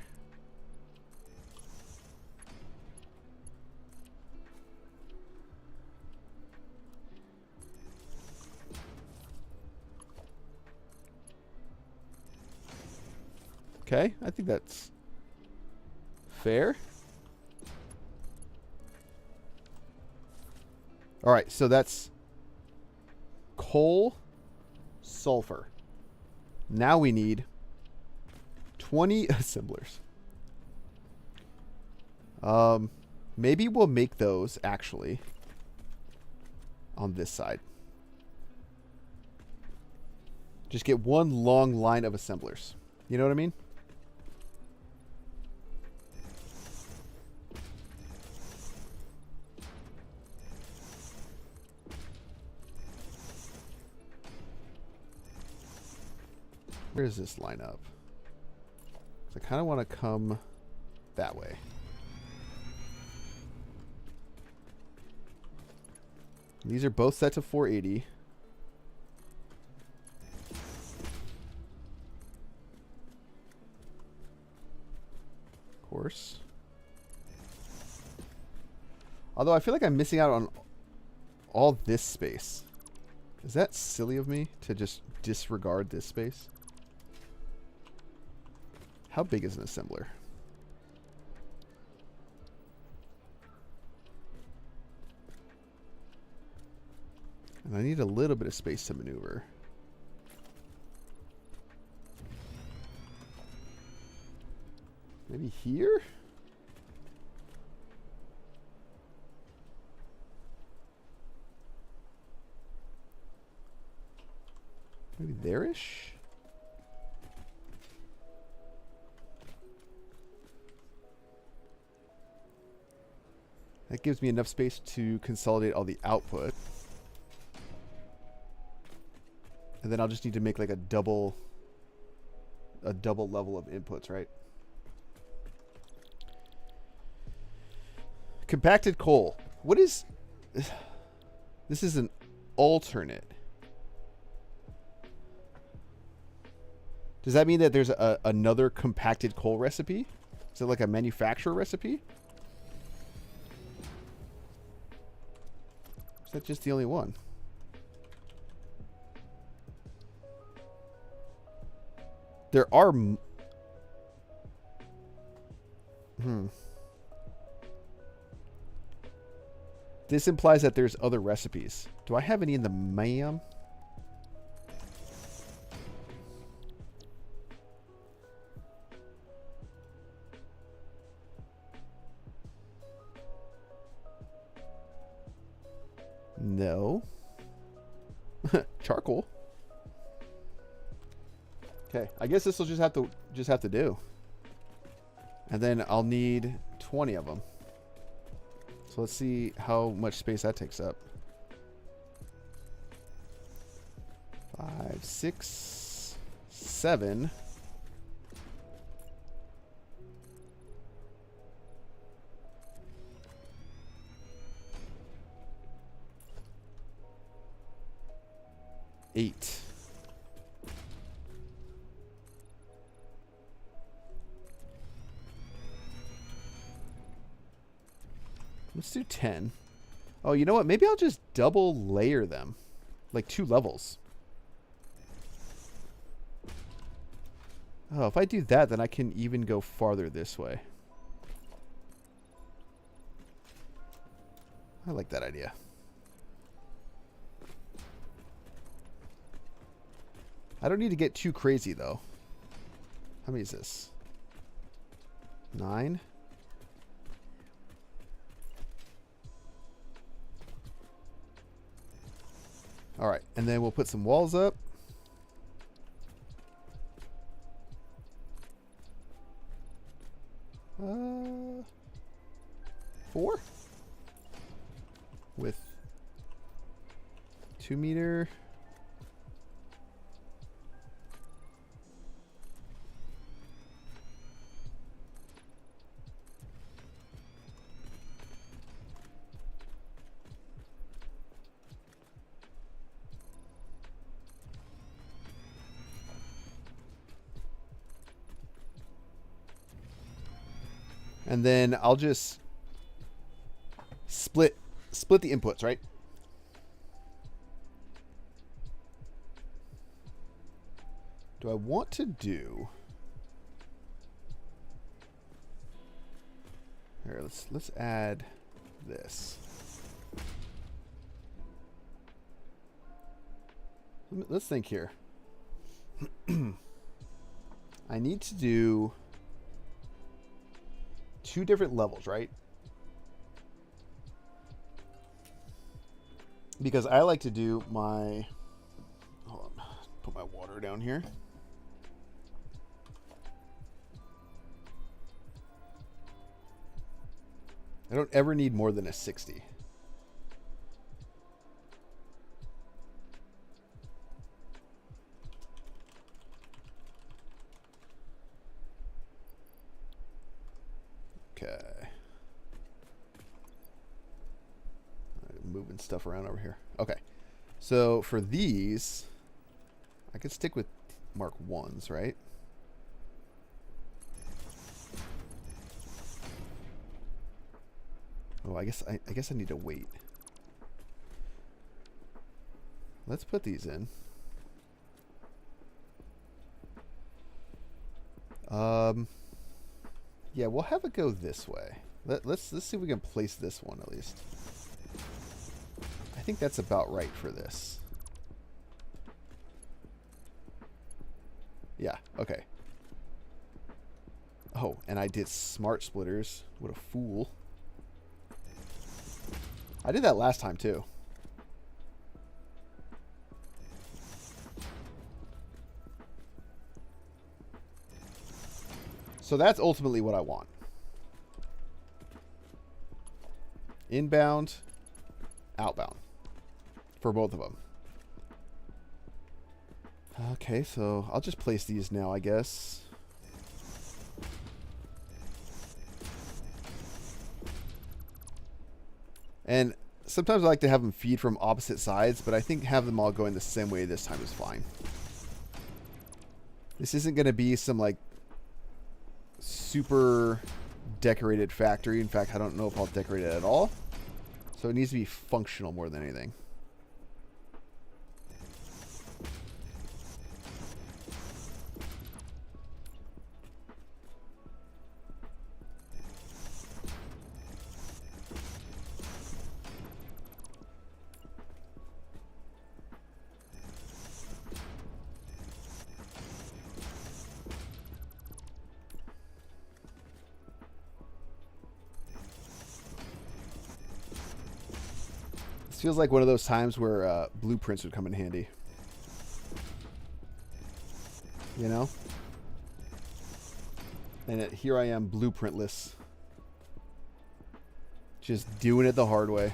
Okay, I think that's fair. All right, so that's coal, sulfur. Now we need 20 assemblers. Maybe we'll make those actually on this side. Just get one long line of assemblers. You know what I mean? Where does this line up? So I kind of want to come that way. These are both set to 480. Of course. Although I feel like I'm missing out on all this space. Is that silly of me to just disregard this space? How big is an assembler? And I need a little bit of space to maneuver. Maybe here? Maybe there-ish? That gives me enough space to consolidate all the output. And then I'll just need to make like a double level of inputs, right? Compacted coal. What is... This is an alternate. Does that mean that there's another compacted coal recipe? Is it like a manufacturer recipe? Is that just the only one? There are... This implies that there's other recipes. Do I have any in the MAM? No. Charcoal. Okay, I guess this will just have to do. And then I'll need 20 of them. So let's see how much space that takes up. 5, 6, 7. Eight. Let's do 10. Oh, you know what? Maybe I'll just double layer them. Like 2 levels. Oh, if I do that, then I can even go farther this way. I like that idea. I don't need to get too crazy, though. How many is this? 9? All right, and then we'll put some walls up. Uh, 4? With 2-meter. And then I'll just split the inputs, right? Do I want to do... Here, let's add this. Let's think here. I need to do 2 different levels, right? Because I like to do my... Hold on. Put my water down here. I don't ever need more than a 60. Okay. Moving stuff around over here. Okay. So for these, I could stick with Mark 1s, right? Oh, I guess I need to wait. Let's put these in. Yeah, we'll have it go this way. Let's see if we can place this one at least. I think that's about right for this. Yeah, okay. Oh, and I did smart splitters. What a fool. I did that last time too. So that's ultimately what I want. Inbound, outbound. For both of them. Okay, so I'll just place these now, I guess. And sometimes I like to have them feed from opposite sides, but I think have them all going the same way this time is fine. This isn't going to be some, like, super decorated factory. In fact, I don't know if I'll decorate it at all. So it needs to be functional more than anything. Feels like one of those times where blueprints would come in handy. You know? And here I am, blueprintless. Just doing it the hard way.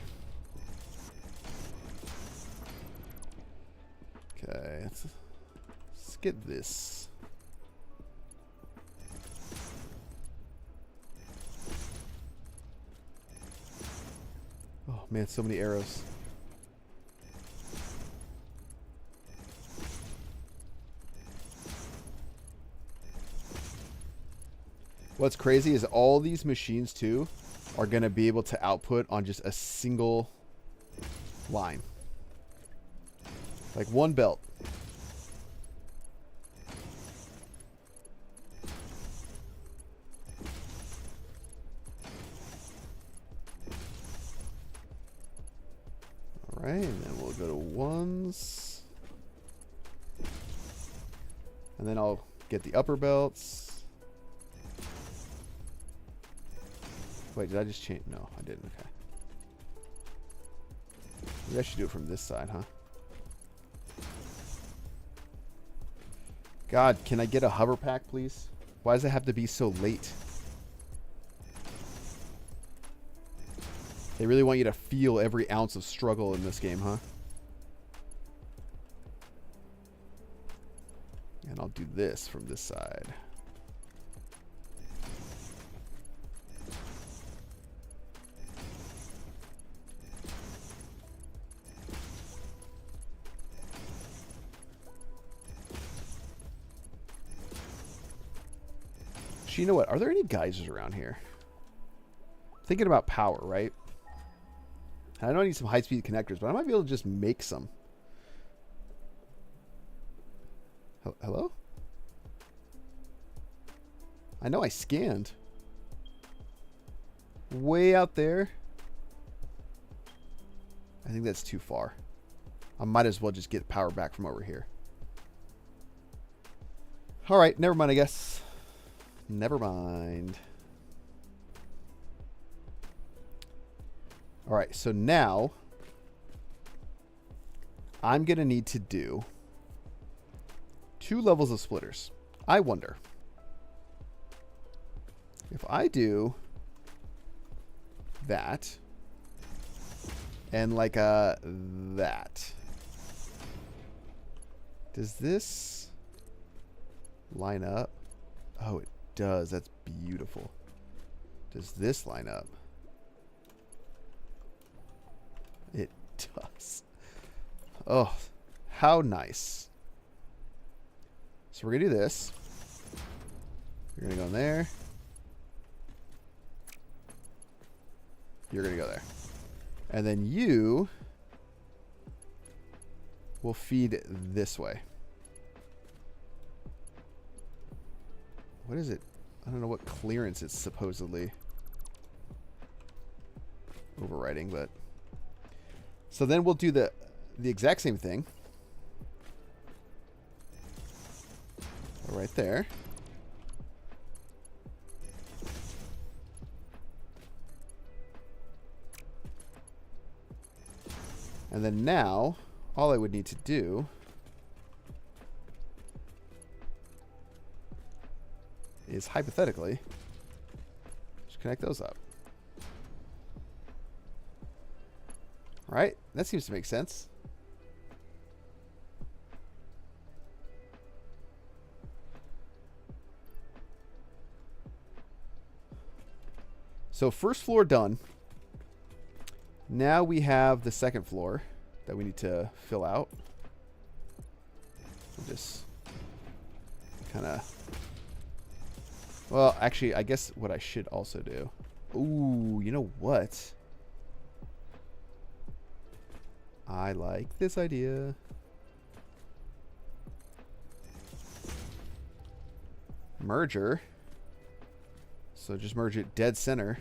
Okay, let's get this. Oh man, so many arrows. What's crazy is all these machines too are going to be able to output on just a single line. Like one belt. All right, and then we'll go to ones. And then I'll get the upper belts. Wait, did I just change? No, I didn't. Okay. Maybe I should do it from this side, huh? God, can I get a hover pack, please? Why does it have to be so late? They really want you to feel every ounce of struggle in this game, huh? And I'll do this from this side. Actually, you know what? Are there any geysers around here? Thinking about power, right? I know I need some high-speed connectors, but I might be able to just make some. Hello? I know I scanned. Way out there. I think that's too far. I might as well just get power back from over here. All right, never mind, I guess. Never mind. All right, so now I'm going to need to do 2 levels of splitters. I wonder if I do that and like that. Does this line up? Oh, it does. That's beautiful. Does this line up? It does. Oh, how nice. So we're going to do this. You're going to go in there. You're going to go there. And then you will feed this way. What is it? I don't know what clearance it's supposedly overriding, but... So then we'll do the exact same thing. Right there. And then now, all I would need to do is hypothetically just connect those up. Right? That seems to make sense. So first floor done. Now we have the second floor that we need to fill out. We'll just kind of... Well, actually, I guess what I should also do... Ooh, you know what? I like this idea. Merger. So just merge it dead center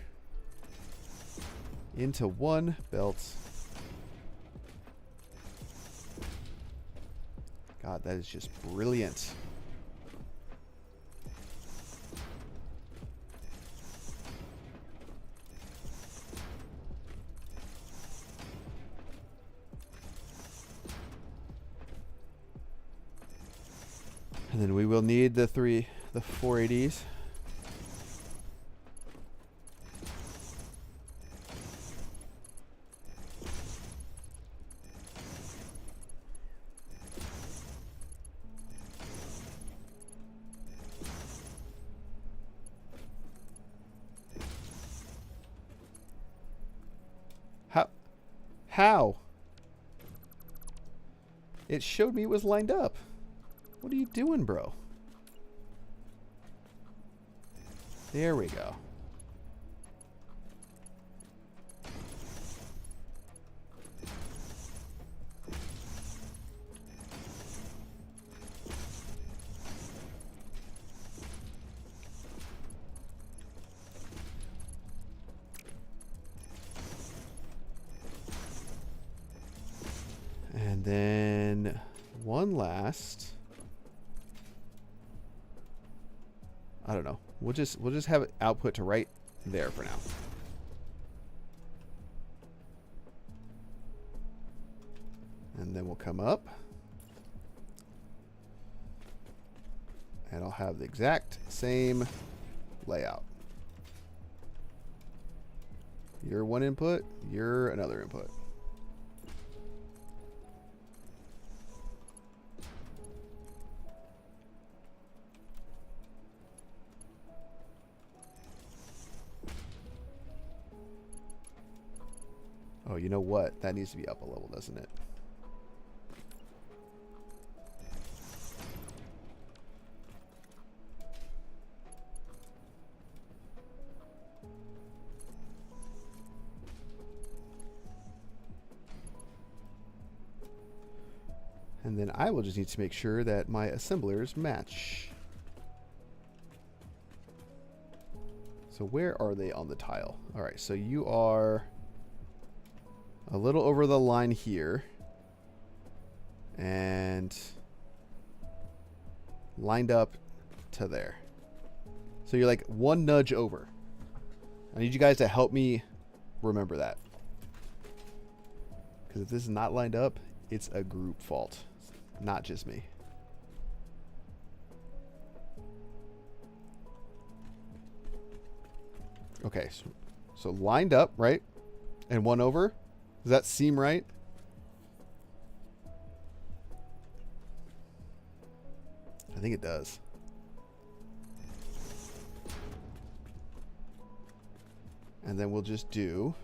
into one belt. God, that is just brilliant. And then we will need the 480s. How? It showed me it was lined up. What are you doing, bro? There we go. And then one last... I don't know. We'll just have it output to right there for now. And then we'll come up. And I'll have the exact same layout. You're one input, you're another input. Oh, you know what? That needs to be up a level, doesn't it? And then I will just need to make sure that my assemblers match. So where are they on the tile? All right, so you are a little over the line here. And lined up to there. So you're like one nudge over. I need you guys to help me remember that. Because if this is not lined up, it's a group fault, not just me. Okay, so lined up, right? And one over. Does that seem right? I think it does. And then we'll just do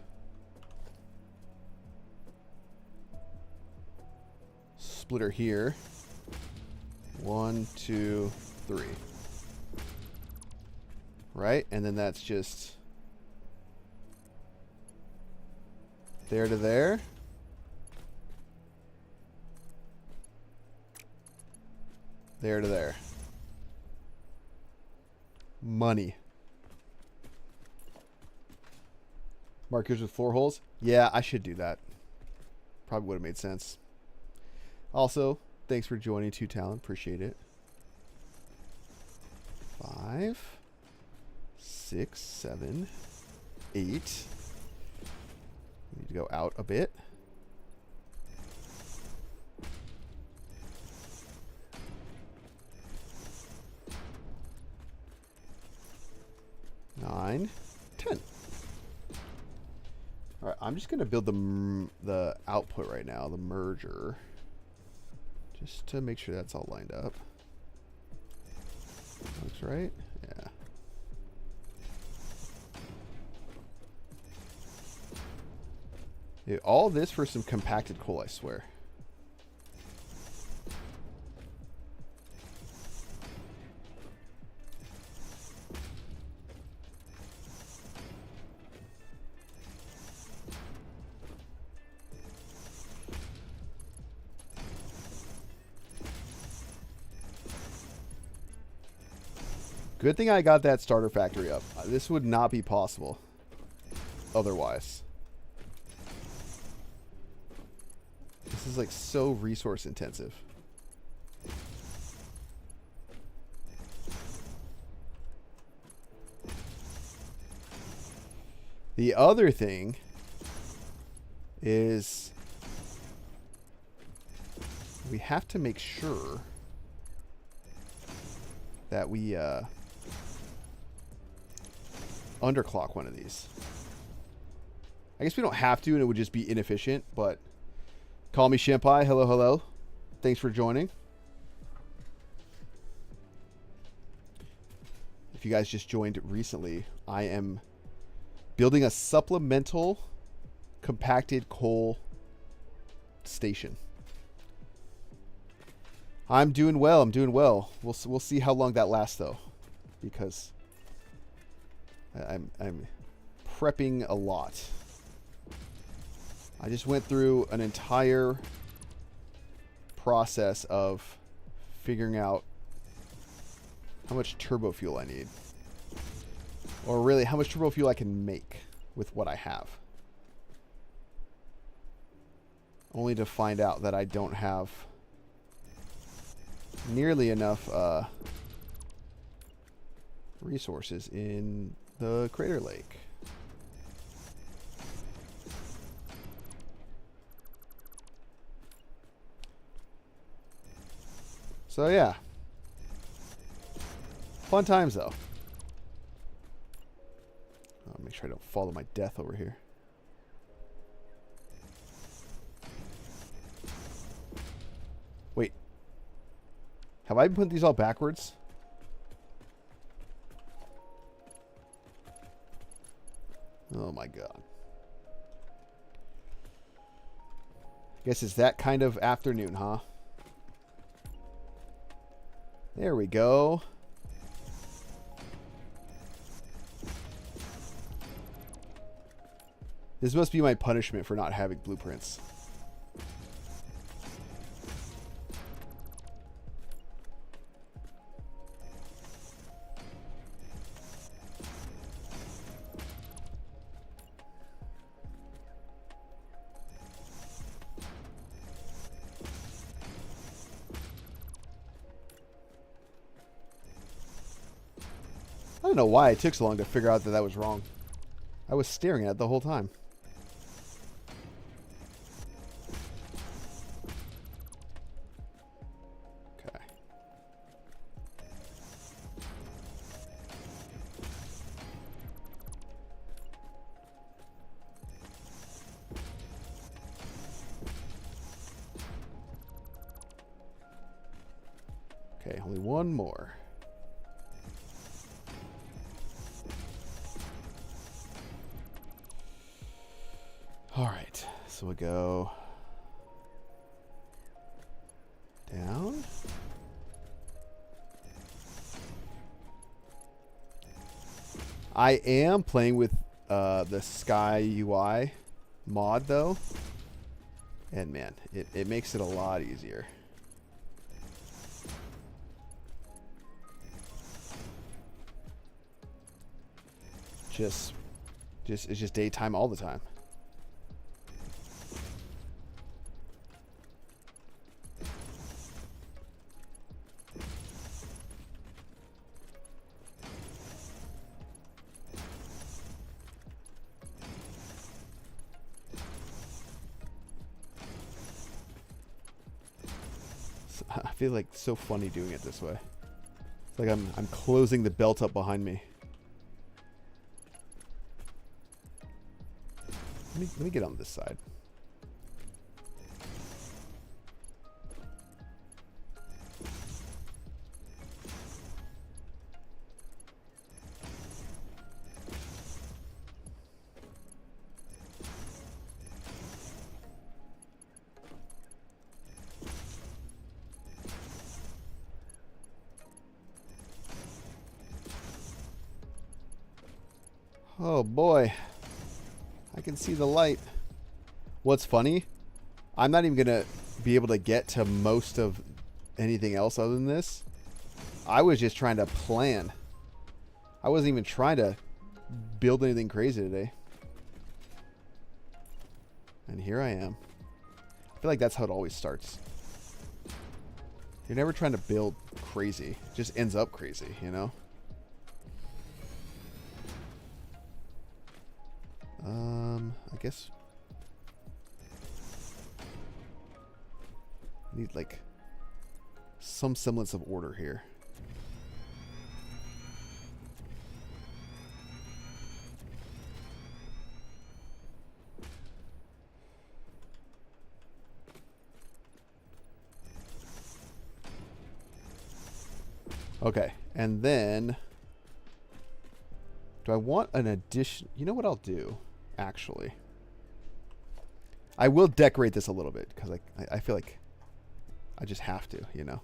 splitter here. 1, 2, 3. Right? And then that's just there to there. There to there. Money. Markers with floor holes? Yeah, I should do that. Probably would have made sense. Also, thanks for joining, Two Talent. Appreciate it. 5, 6, 7, 8. Need to go out a bit. 9, 10. All right, I'm just going to build the output right now, the merger, just to make sure that's all lined up. Looks right. Yeah. All this for some compacted coal, I swear. Good thing I got that starter factory up. This would not be possible otherwise. This is like so resource intensive. The other thing is we have to make sure that we underclock one of these. I guess we don't have to, and it would just be inefficient, but call me Shempai. Hello, hello. Thanks for joining. If you guys just joined recently, I am building a supplemental compacted coal station. I'm doing well. I'm doing well. We'll see how long that lasts, though, because I'm prepping a lot. I just went through an entire process of figuring out how much turbo fuel I need, or really how much turbo fuel I can make with what I have, only to find out that I don't have nearly enough resources in the crater lake. So yeah, fun times though. I'll make sure I don't follow my death over here. Wait, have I been putting these all backwards? Oh my god. Guess it's that kind of afternoon, huh? There we go. This must be my punishment for not having blueprints. I don't know why it took so long to figure out that that was wrong. I was staring at it the whole time. Okay. Okay, only one more. All right, so we go down. I am playing with the Sky UI mod though, and man, it makes it a lot easier. It's just daytime all the time. I feel like so funny doing it this way. It's like I'm closing the belt up behind me. Let me get on this side. Oh boy. I can see the light. What's funny, I'm not even going to be able to get to most of anything else other than this. I was just trying to plan. I wasn't even trying to build anything crazy today. And here I am. I feel like that's how it always starts. You're never trying to build crazy. It just ends up crazy, you know? I guess I need like some semblance of order here. Okay, and then do I want an addition? You know what I'll do, actually? I will decorate this a little bit because I feel like I just have to, you know.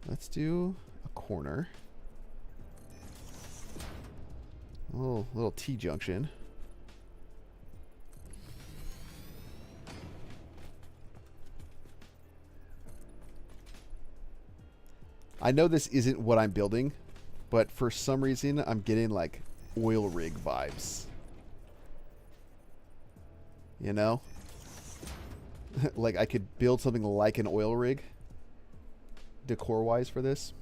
Let's do a corner. A little T-junction. I know this isn't what I'm building, but for some reason I'm getting like oil rig vibes. You know? Like I could build something like an oil rig decor-wise for this.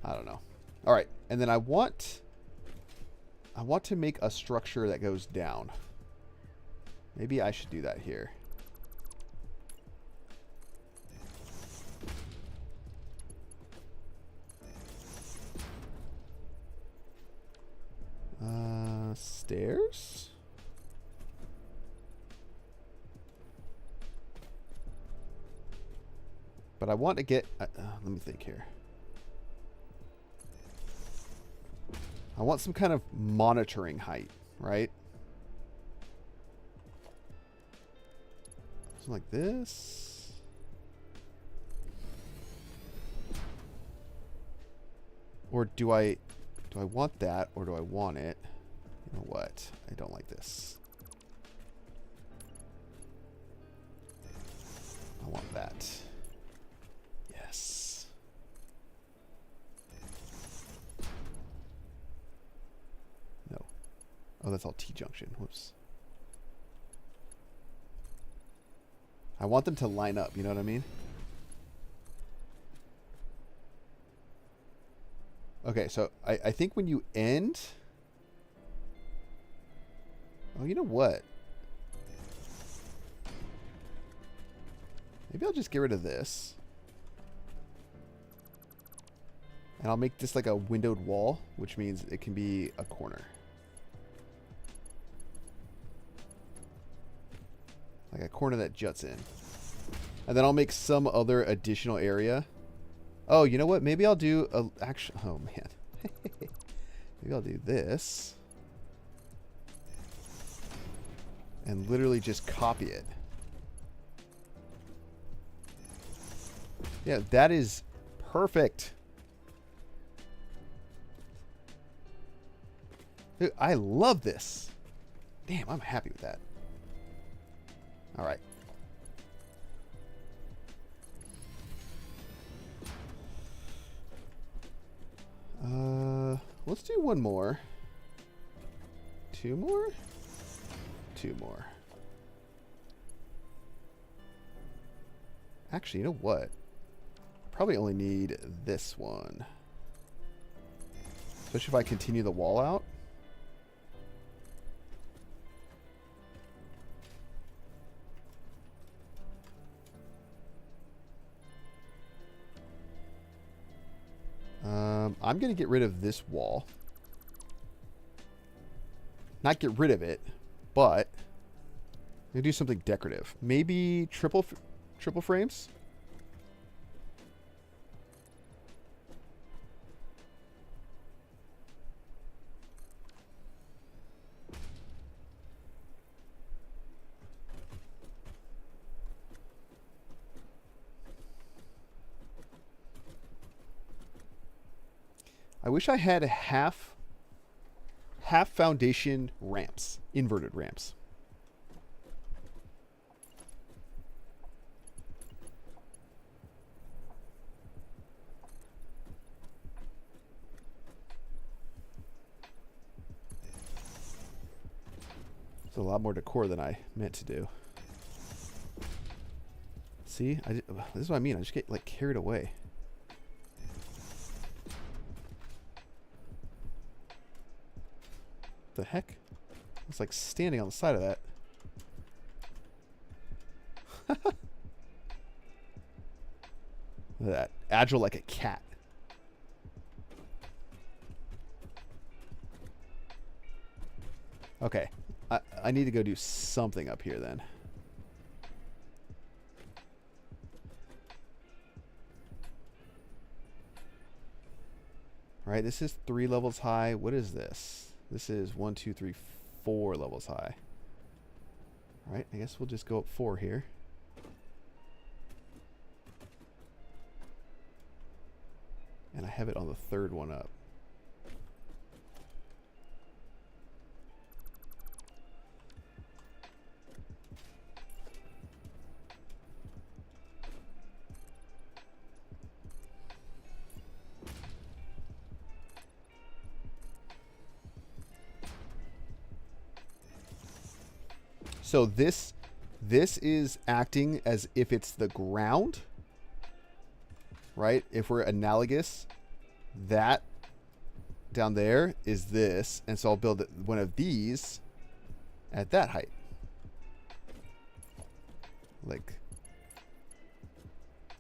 I don't know. All right, and then I want to make a structure that goes down. Maybe I should do that here. Stairs? But I want to get... let me think here. I want some kind of monitoring height, right? Something like this. Or do I want that, or do I want it? You know what? I don't like this. I want that. Yes. No. Oh, that's all T-junction. Whoops. I want them to line up, you know what I mean? Okay, so I think when you end... Oh, you know what? Maybe I'll just get rid of this. And I'll make this like a windowed wall, which means it can be a corner. Like a corner that juts in. And then I'll make some other additional area. Oh, you know what? Maybe I'll do a... Actually, oh, man. Maybe I'll do this. And literally just copy it. Yeah, that is perfect. Dude, I love this. Damn, I'm happy with that. All right. Let's do one more. Two more? Two more. Actually, you know what? Probably only need this one. Especially if I continue the wall out. I'm going to get rid of this wall. Not get rid of it, but I'm going to do something decorative. Maybe triple frames? I wish I had half foundation ramps, inverted ramps. It's a lot more decor than I meant to do. See, this is what I mean. I just get like carried away. The heck? It's like standing on the side of that. Look at that. Agile like a cat. Okay. I need to go do something up here then. All right, this is 3 levels high. What is this? This is 1, 2, 3, 4 levels high. All right, I guess we'll just go up 4 here. And I have it on the 3rd one up. So this is acting as if it's the ground, right? If we're analogous, that down there is this. And so I'll build one of these at that height. Like,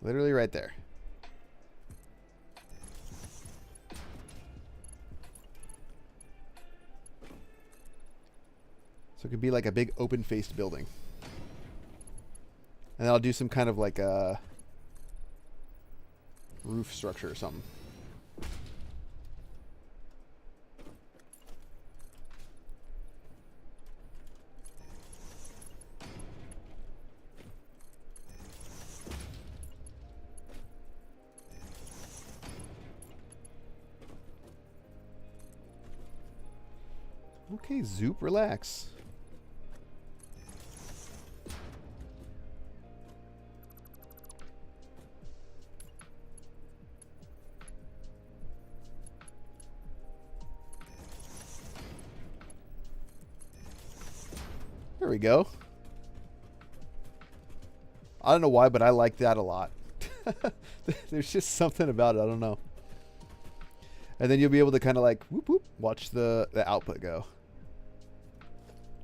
literally right there. So it could be like a big open-faced building. And then I'll do some kind of like a roof structure or something. Okay, Zoop, relax. There we go. I don't know why, but I like that a lot. There's just something about it. I don't know. And then you'll be able to kind of like whoop whoop watch the output go.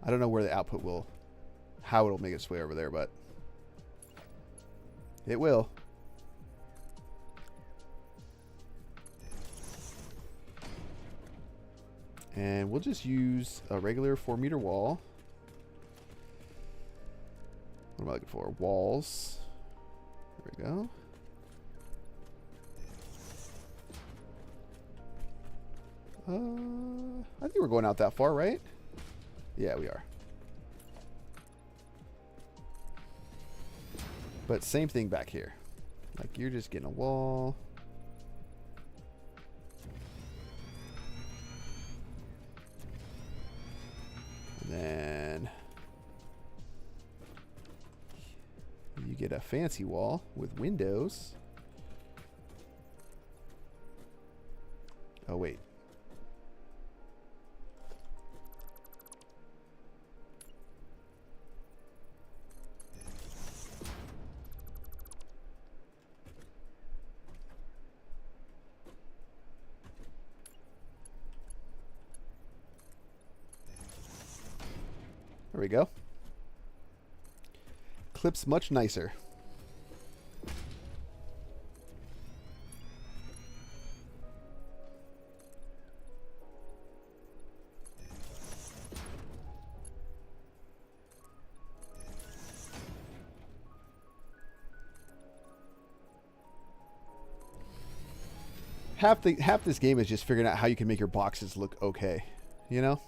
I don't know where the output will, how it'll make its way over there, but it will. And we'll just use a regular 4-meter wall. What am I looking for? Walls. There we go. I think we're going out that far, right? Yeah, we are. But same thing back here. Like you're just getting a wall. And then you get a fancy wall with windows. Oh, wait. There we go. Clips much nicer. Half this game is just figuring out how you can make your boxes look okay, you know?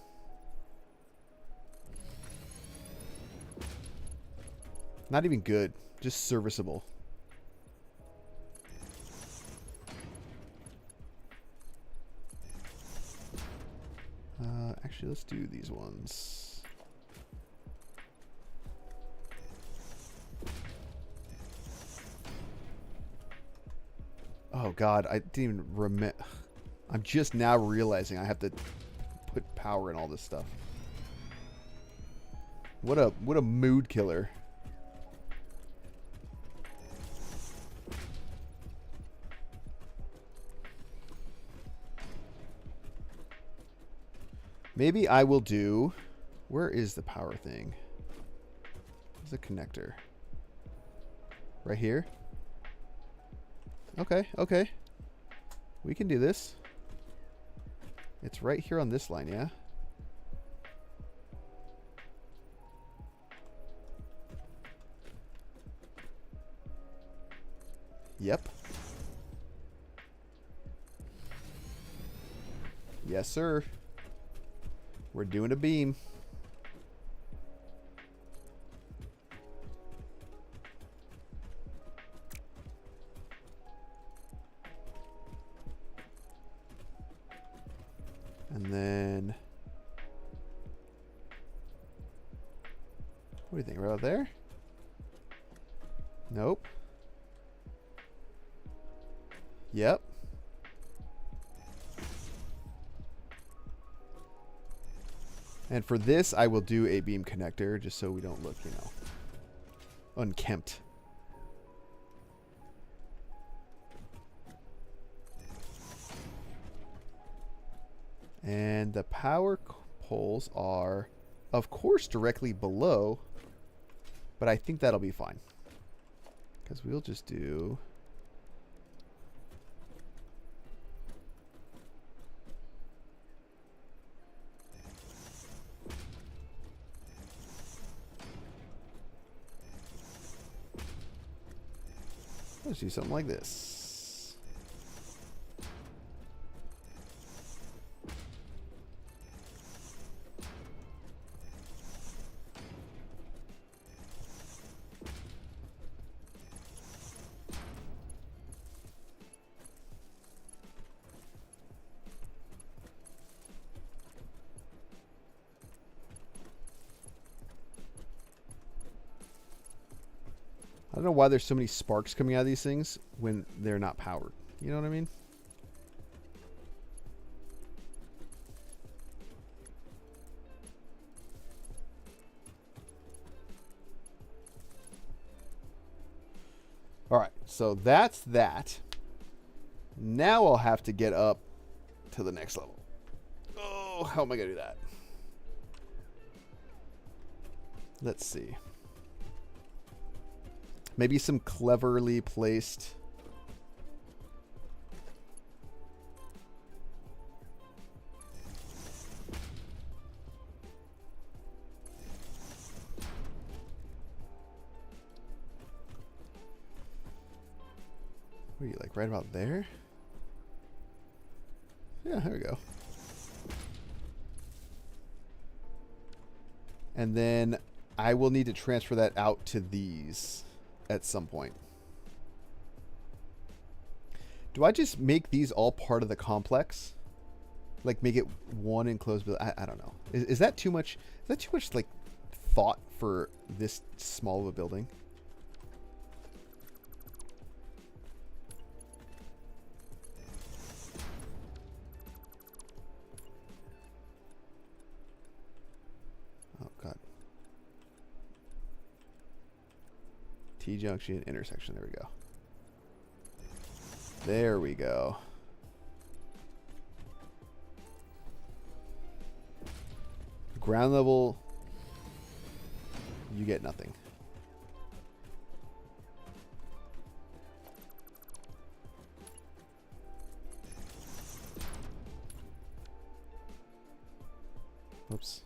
Not even good, just serviceable. Actually, let's do these ones. Oh God, I didn't even remember. I'm just now realizing I have to put power in all this stuff. What a mood killer. Maybe I will do... Where is the power thing? There's a connector. Right here? Okay, okay. We can do this. It's right here on this line, yeah? Yep. Yes, sir. We're doing a beam. And then... What do you think? Right out there? Nope. Yep. And for this, I will do a beam connector just so we don't look, you know, unkempt. And the power poles are, of course, directly below, but I think that'll be fine. Because we'll just do... Let's do something like this. I don't know why there's so many sparks coming out of these things when they're not powered. You know what I mean? All right, so that's that. Now I'll have to get up to the next level. Oh, how am I going to do that? Let's see. Maybe some cleverly placed... What are you, like, right about there? Yeah, there we go. And then I will need to transfer that out to these at some point. Do I just make these all part of the complex? Like make it one enclosed building? I don't know. Is that too much? Is that too much like thought for this small of a building? Oh God. T-junction intersection. There we go. There we go. Ground level, you get nothing. Oops.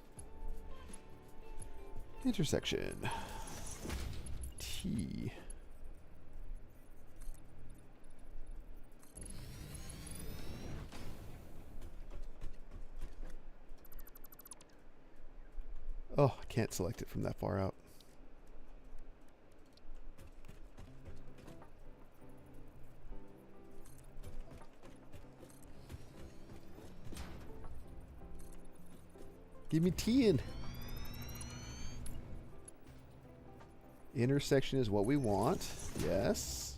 Intersection. T. Oh, I can't select it from that far out. Give me T in. Intersection is what we want. Yes.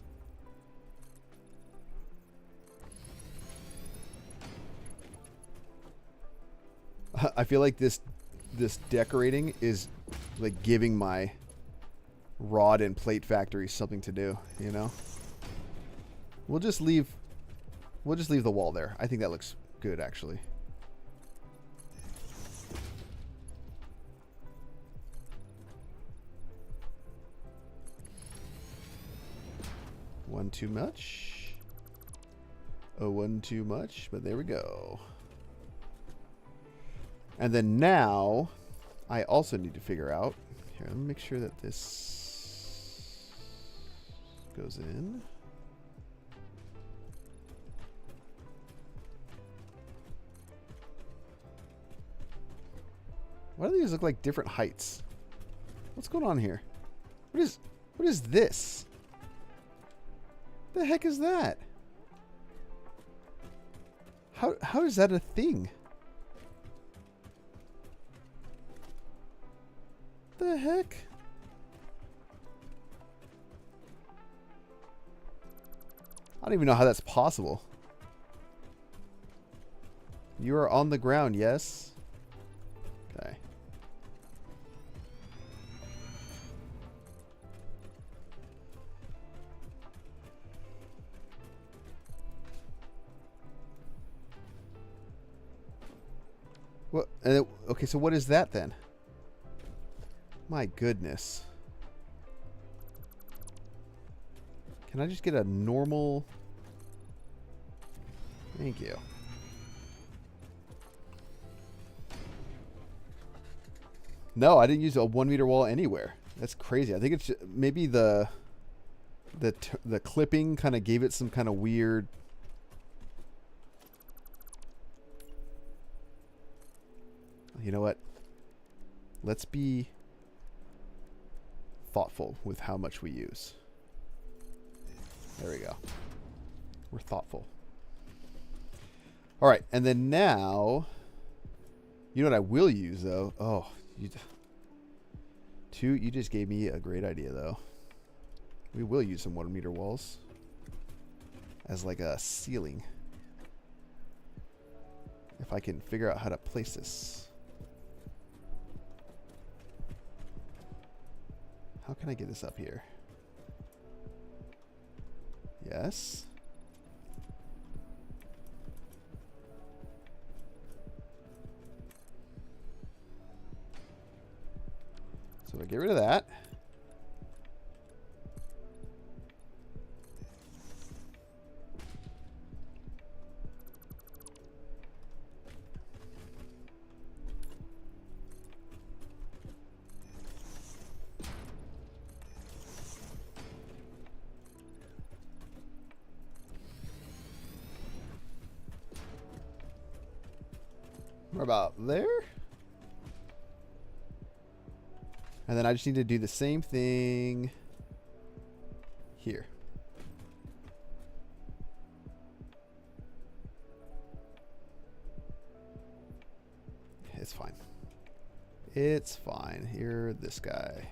I feel like this decorating is like giving my rod and plate factory something to do, you know? We'll just leave the wall there. I think that looks good actually. One too much. Oh, one too much, but there we go. And then now, I also need to figure out... Here, let me make sure that this goes in. Why do these look like different heights? What's going on here? What is this? The heck is that? How is that a thing? The heck? I don't even know how that's possible. You are on the ground, yes? Okay. What? Okay, so what is that then? My goodness. Can I just get a normal... Thank you. No, I didn't use a 1 meter wall anywhere. That's crazy. I think it's maybe the clipping kind of gave it some kind of weird... You know what? Let's be thoughtful with how much we use. There we go. We're thoughtful. All right, and then now, you know what I will use though? Oh, you just gave me a great idea though. We will use some 1 meter walls as like a ceiling. If I can figure out how to place this. How can I get this up here? Yes. So I get rid of that. We're about there. And then I just need to do the same thing here. It's fine. It's fine. Here, this guy.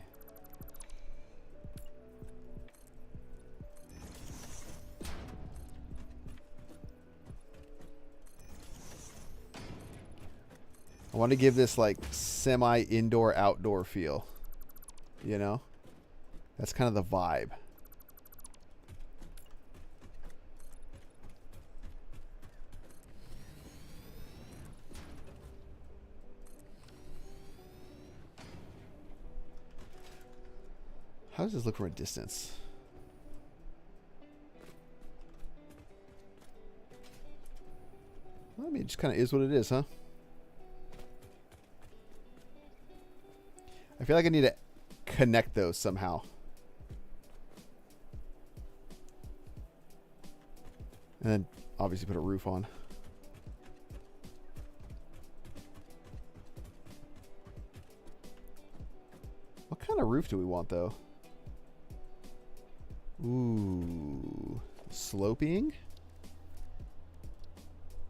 I want to give this like semi-indoor outdoor feel. You know? That's kind of the vibe. How does this look from a distance? Well, I mean, it just kind of is what it is, huh? I feel like I need to connect those somehow. And then obviously put a roof on. What kind of roof do we want though? Ooh, sloping.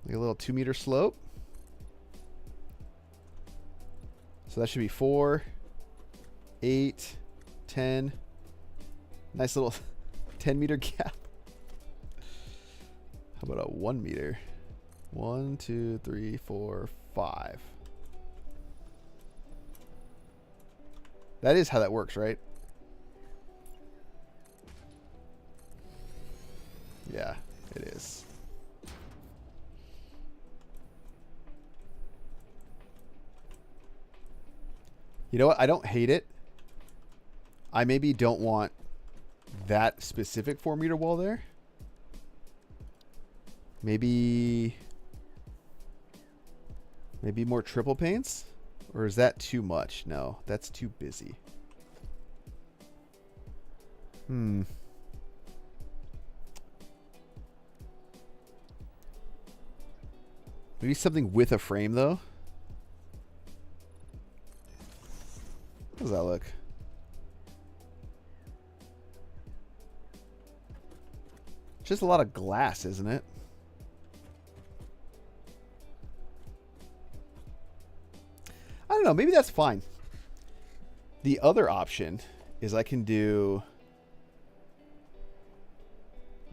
Like a little 2 meter slope. So that should be 4, 8, 10. Nice little 10 meter gap. How about a 1 meter? 1, 2, 3, 4, 5. That is how that works, right? Yeah, it is. You know what? I don't hate it. I maybe don't want that specific 4 meter wall there. Maybe more triple panes? Or is that too much? No, that's too busy. Maybe something with a frame though. How does that look? Just a lot of glass, isn't it? I don't know. Maybe that's fine. The other option is I can do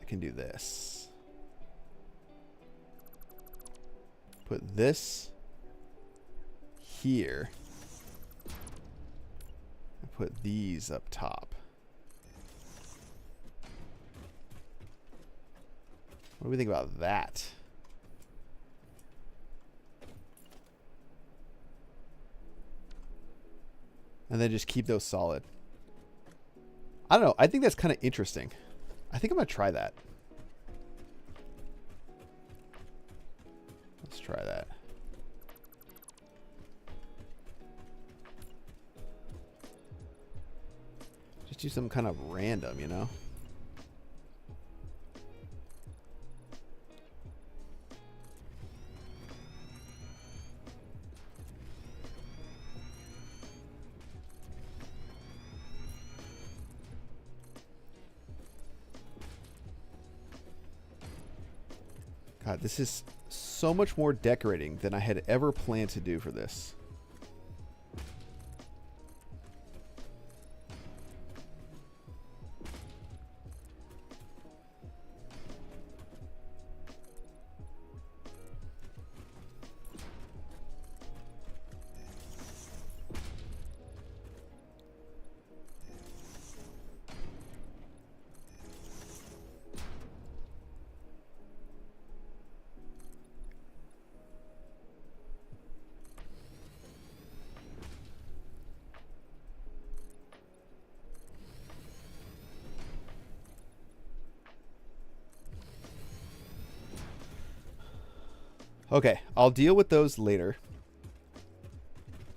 this. Put this here. And put these up top. What do we think about that? And then just keep those solid. I don't know. I think that's kind of interesting. I think I'm going to try that. Let's try that. Just do some kind of random, you know? God, this is so much more decorating than I had ever planned to do for this. Okay, I'll deal with those later.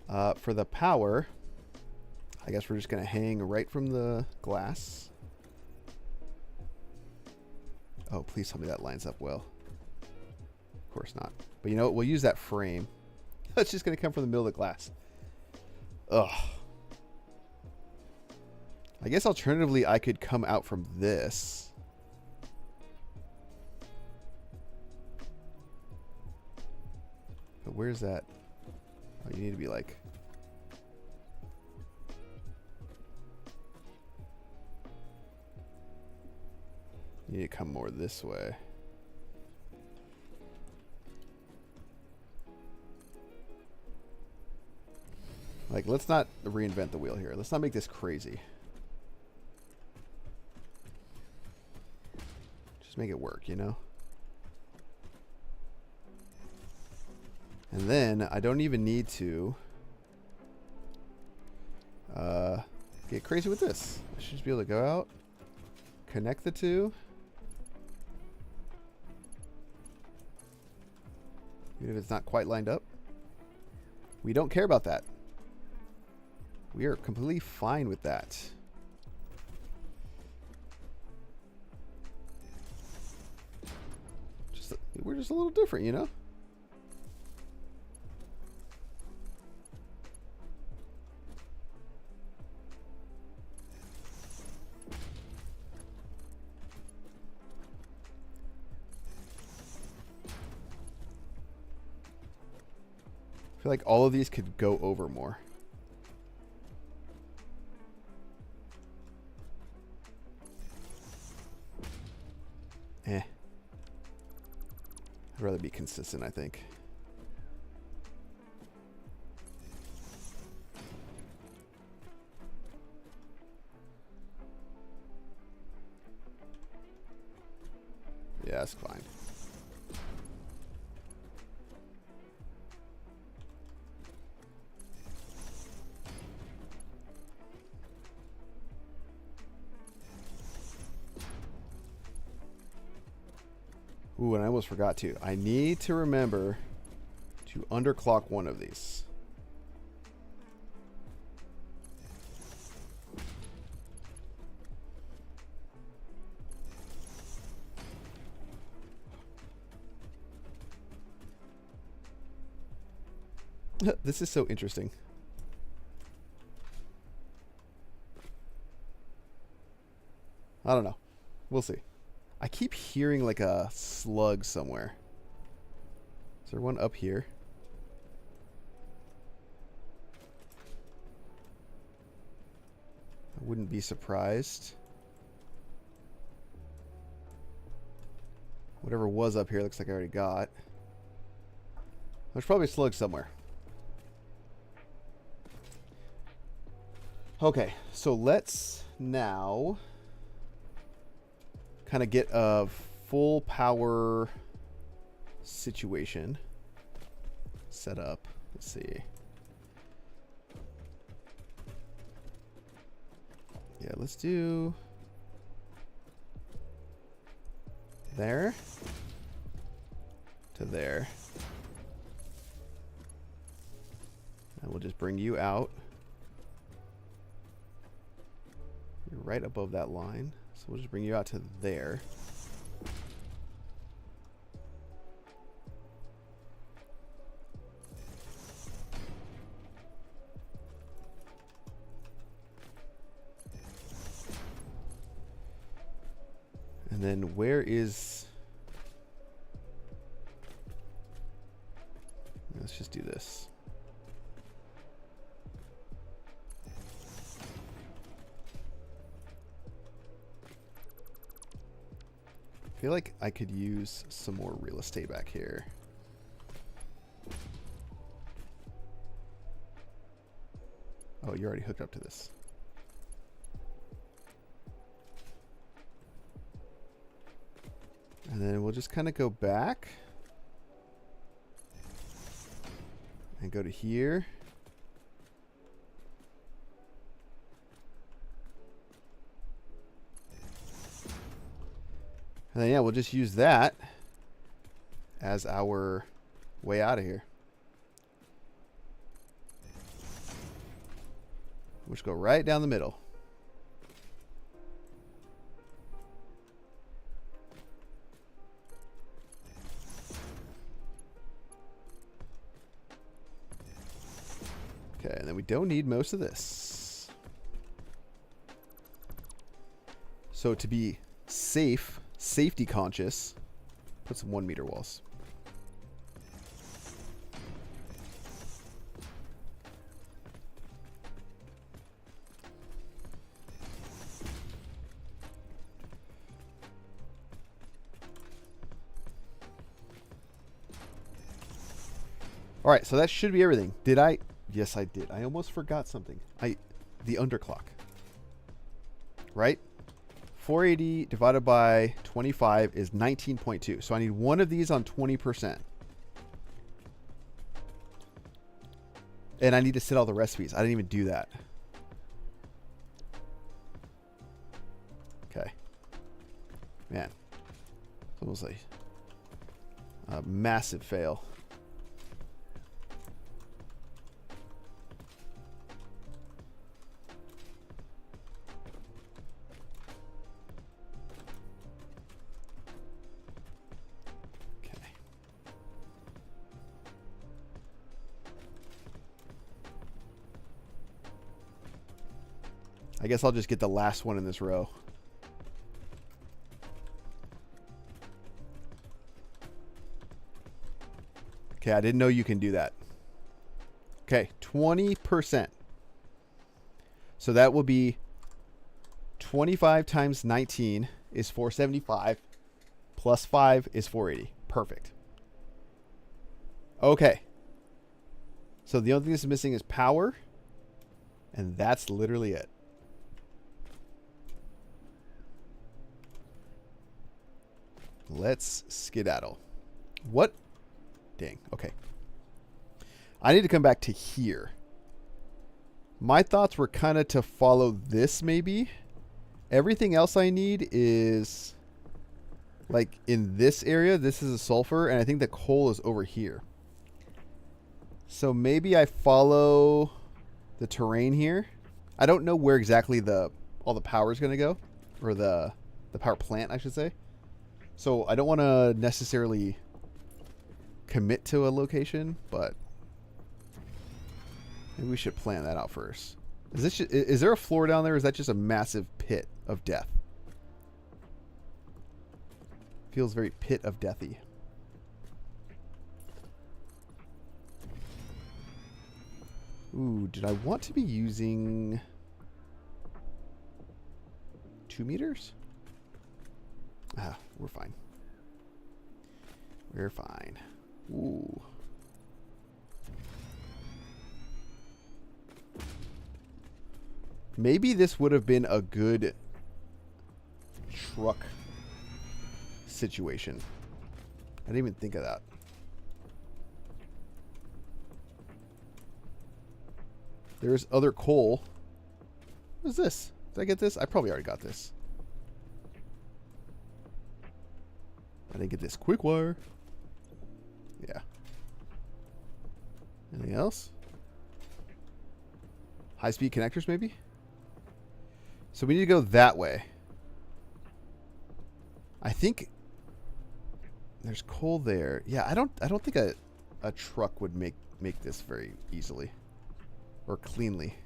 For the power, I guess we're just going to hang right from the glass. Oh, please tell me that lines up well. Of course not. But you know what? We'll use that frame. It's just going to come from the middle of the glass. Ugh. I guess alternatively, I could come out from this. But where's that? Oh, you need to be like... You need to come more this way. Like, let's not reinvent the wheel here. Let's not make this crazy. Just make it work, you know? And then I don't even need to get crazy with this. I should just be able to go out, connect the two. Even if it's not quite lined up. We don't care about that. We are completely fine with that. We're just a little different, you know? I feel like all of these could go over more. I'd rather be consistent, I think. Yeah, that's fine. Ooh, and I almost forgot to. I need to remember to underclock one of these. This is so interesting. I don't know. We'll see. I keep hearing like a slug somewhere. Is there one up here? I wouldn't be surprised. Whatever was up here looks like I already got. There's probably a slug somewhere. Okay, so let's now kind of get a full power situation set up. Let's see. Yeah, let's do there to there. And we'll just bring you out. You're right above that line. So we'll just bring you out to there. And then where is... Let's just do this. I feel like I could use some more real estate back here. Oh, you're already hooked up to this. And then we'll just kind of go back and go to here. And then, yeah, we'll just use that as our way out of here. Which go right down the middle. Okay, and then we don't need most of this. So to be safe, safety conscious, put some 1 meter walls. All right, so that should be everything. Did I? Yes, I did. I almost forgot something. The underclock. Right? 480 divided by 25 is 19.2. So I need one of these on 20%. And I need to set all the recipes. I didn't even do that. Okay. Man. It's almost like a massive fail. I guess I'll just get the last one in this row. Okay, I didn't know you can do that. Okay, 20%. So that will be 25 times 19 is 475 plus 5 is 480. Perfect. Okay. So the only thing that's missing is power, and that's literally it. Let's skedaddle. What? Dang. Okay. I need to come back to here. My thoughts were kind of to follow this maybe. Everything else I need is like in this area. This is a sulfur, and I think the coal is over here. So maybe I follow the terrain here. I don't know where exactly all the power is going to go, or the power plant, I should say. So I don't want to necessarily commit to a location, but maybe we should plan that out first. Is there a floor down there, or is that just a massive pit of death? Feels very pit of deathy. Ooh, did I want to be using 2 meters? Ah, we're fine. We're fine. Ooh. Maybe this would have been a good truck situation. I didn't even think of that. There's other coal. What is this? Did I get this? I probably already got this. I didn't get this quick wire. Yeah. Anything else? High-speed connectors, maybe? So we need to go that way. I think there's coal there. Yeah, I don't think a truck would make this very easily or cleanly.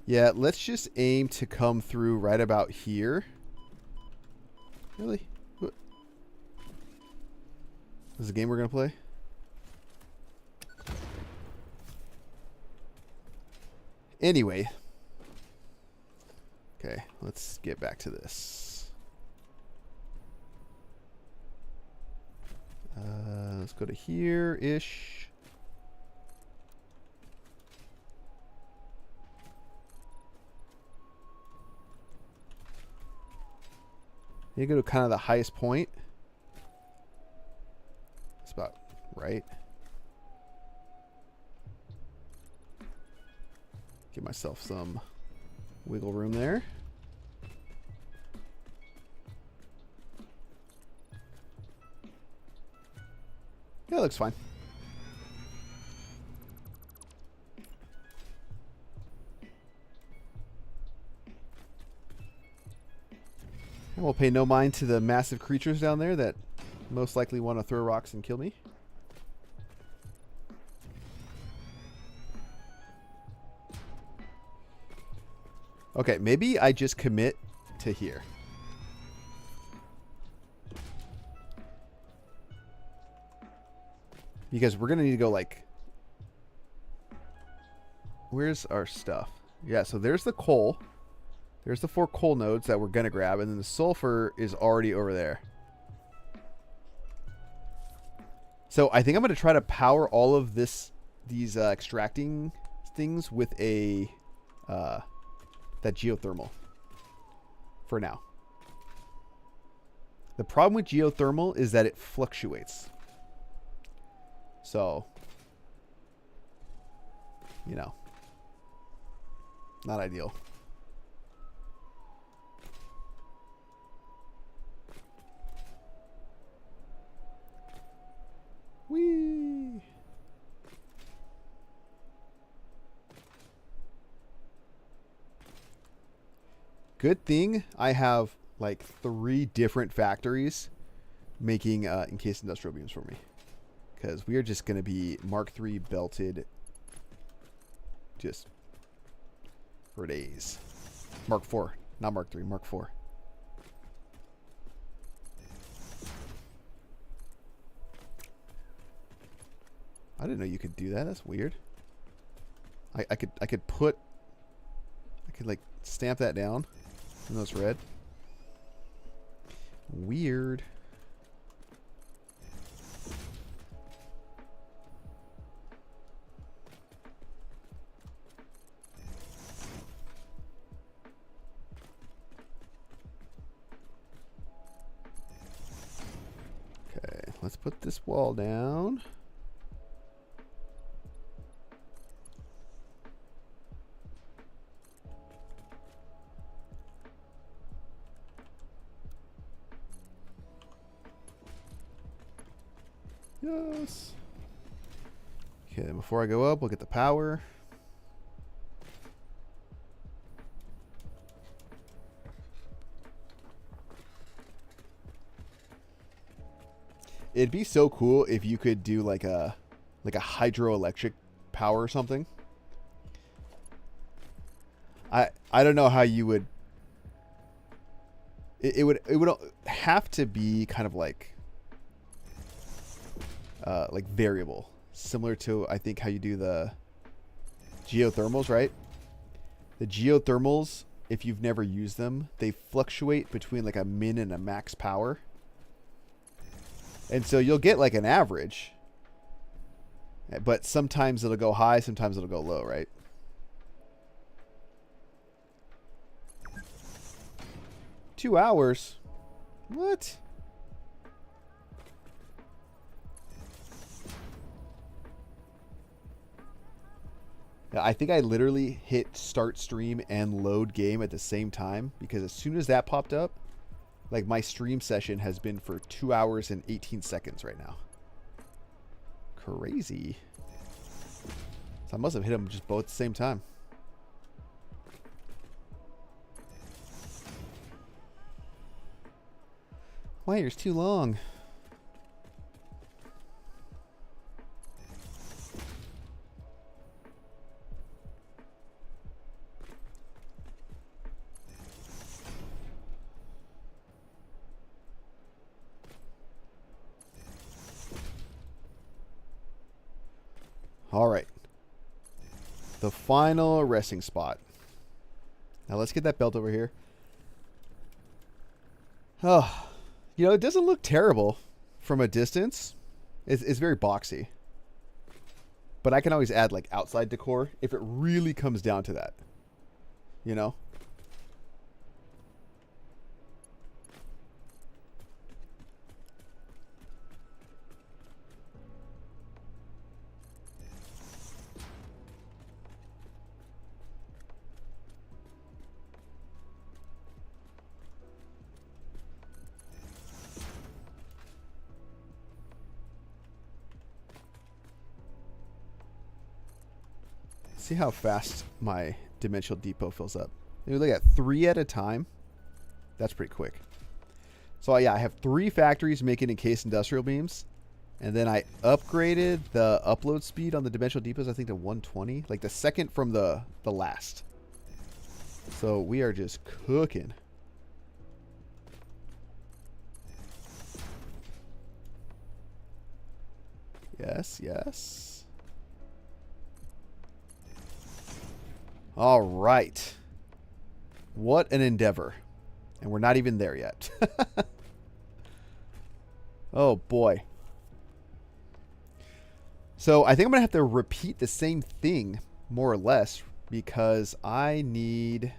Yeah, let's just aim to come through right about here. Really? What? This is a game we're going to play? Anyway. Okay, let's get back to this. Let's go to here-ish. You go to kind of the highest point. It's about right. Give myself some wiggle room there. Yeah, it looks fine. And we'll pay no mind to the massive creatures down there that most likely want to throw rocks and kill me. Okay, maybe I just commit to here. Because we're going to need to go like... Where's our stuff? Yeah, so there's the coal. There's the 4 coal nodes that we're going to grab. And then the sulfur is already over there. So I think I'm going to try to power all of these extracting things with a... that geothermal. For now. The problem with geothermal is that it fluctuates. So, you know, not ideal. Whee! Good thing I have like 3 different factories making encased industrial beams for me. Because we are just going to be Mark III belted just for days. Mark IV, not Mark III, Mark IV. I didn't know you could do that. That's weird. I could like stamp that down. Even though it's red. Weird. Okay, let's put this wall down. Yes. Okay, then before I go up, we'll get the power. It'd be so cool if you could do like a hydroelectric power or something. I don't know how you would. It would have to be kind of like variable, similar to I think how you do the geothermals, right? The geothermals, if you've never used them, they fluctuate between like a min and a max power. And so you'll get like an average, but sometimes it'll go high, sometimes it'll go low, right? Two hours? What? Yeah, I think I literally hit start stream and load game at the same time, because as soon as that popped up, like my stream session has been for 2 hours and 18 seconds right now. Crazy. So I must have hit them just both at the same time. Wire's too long. All right. The final resting spot. Now let's get that belt over here. Oh, you know, it doesn't look terrible from a distance. It's very boxy. But I can always add like outside decor if it really comes down to that. You know? See how fast my dimensional depot fills up. Maybe look at 3 at a time. That's pretty quick. So yeah, I have 3 factories making encased industrial beams. And then I upgraded the upload speed on the dimensional depots, I think, to 120. Like the second from the last. So we are just cooking. Yes, yes. All right. What an endeavor. And we're not even there yet. Oh, boy. So I think I'm going to have to repeat the same thing, more or less, because I need...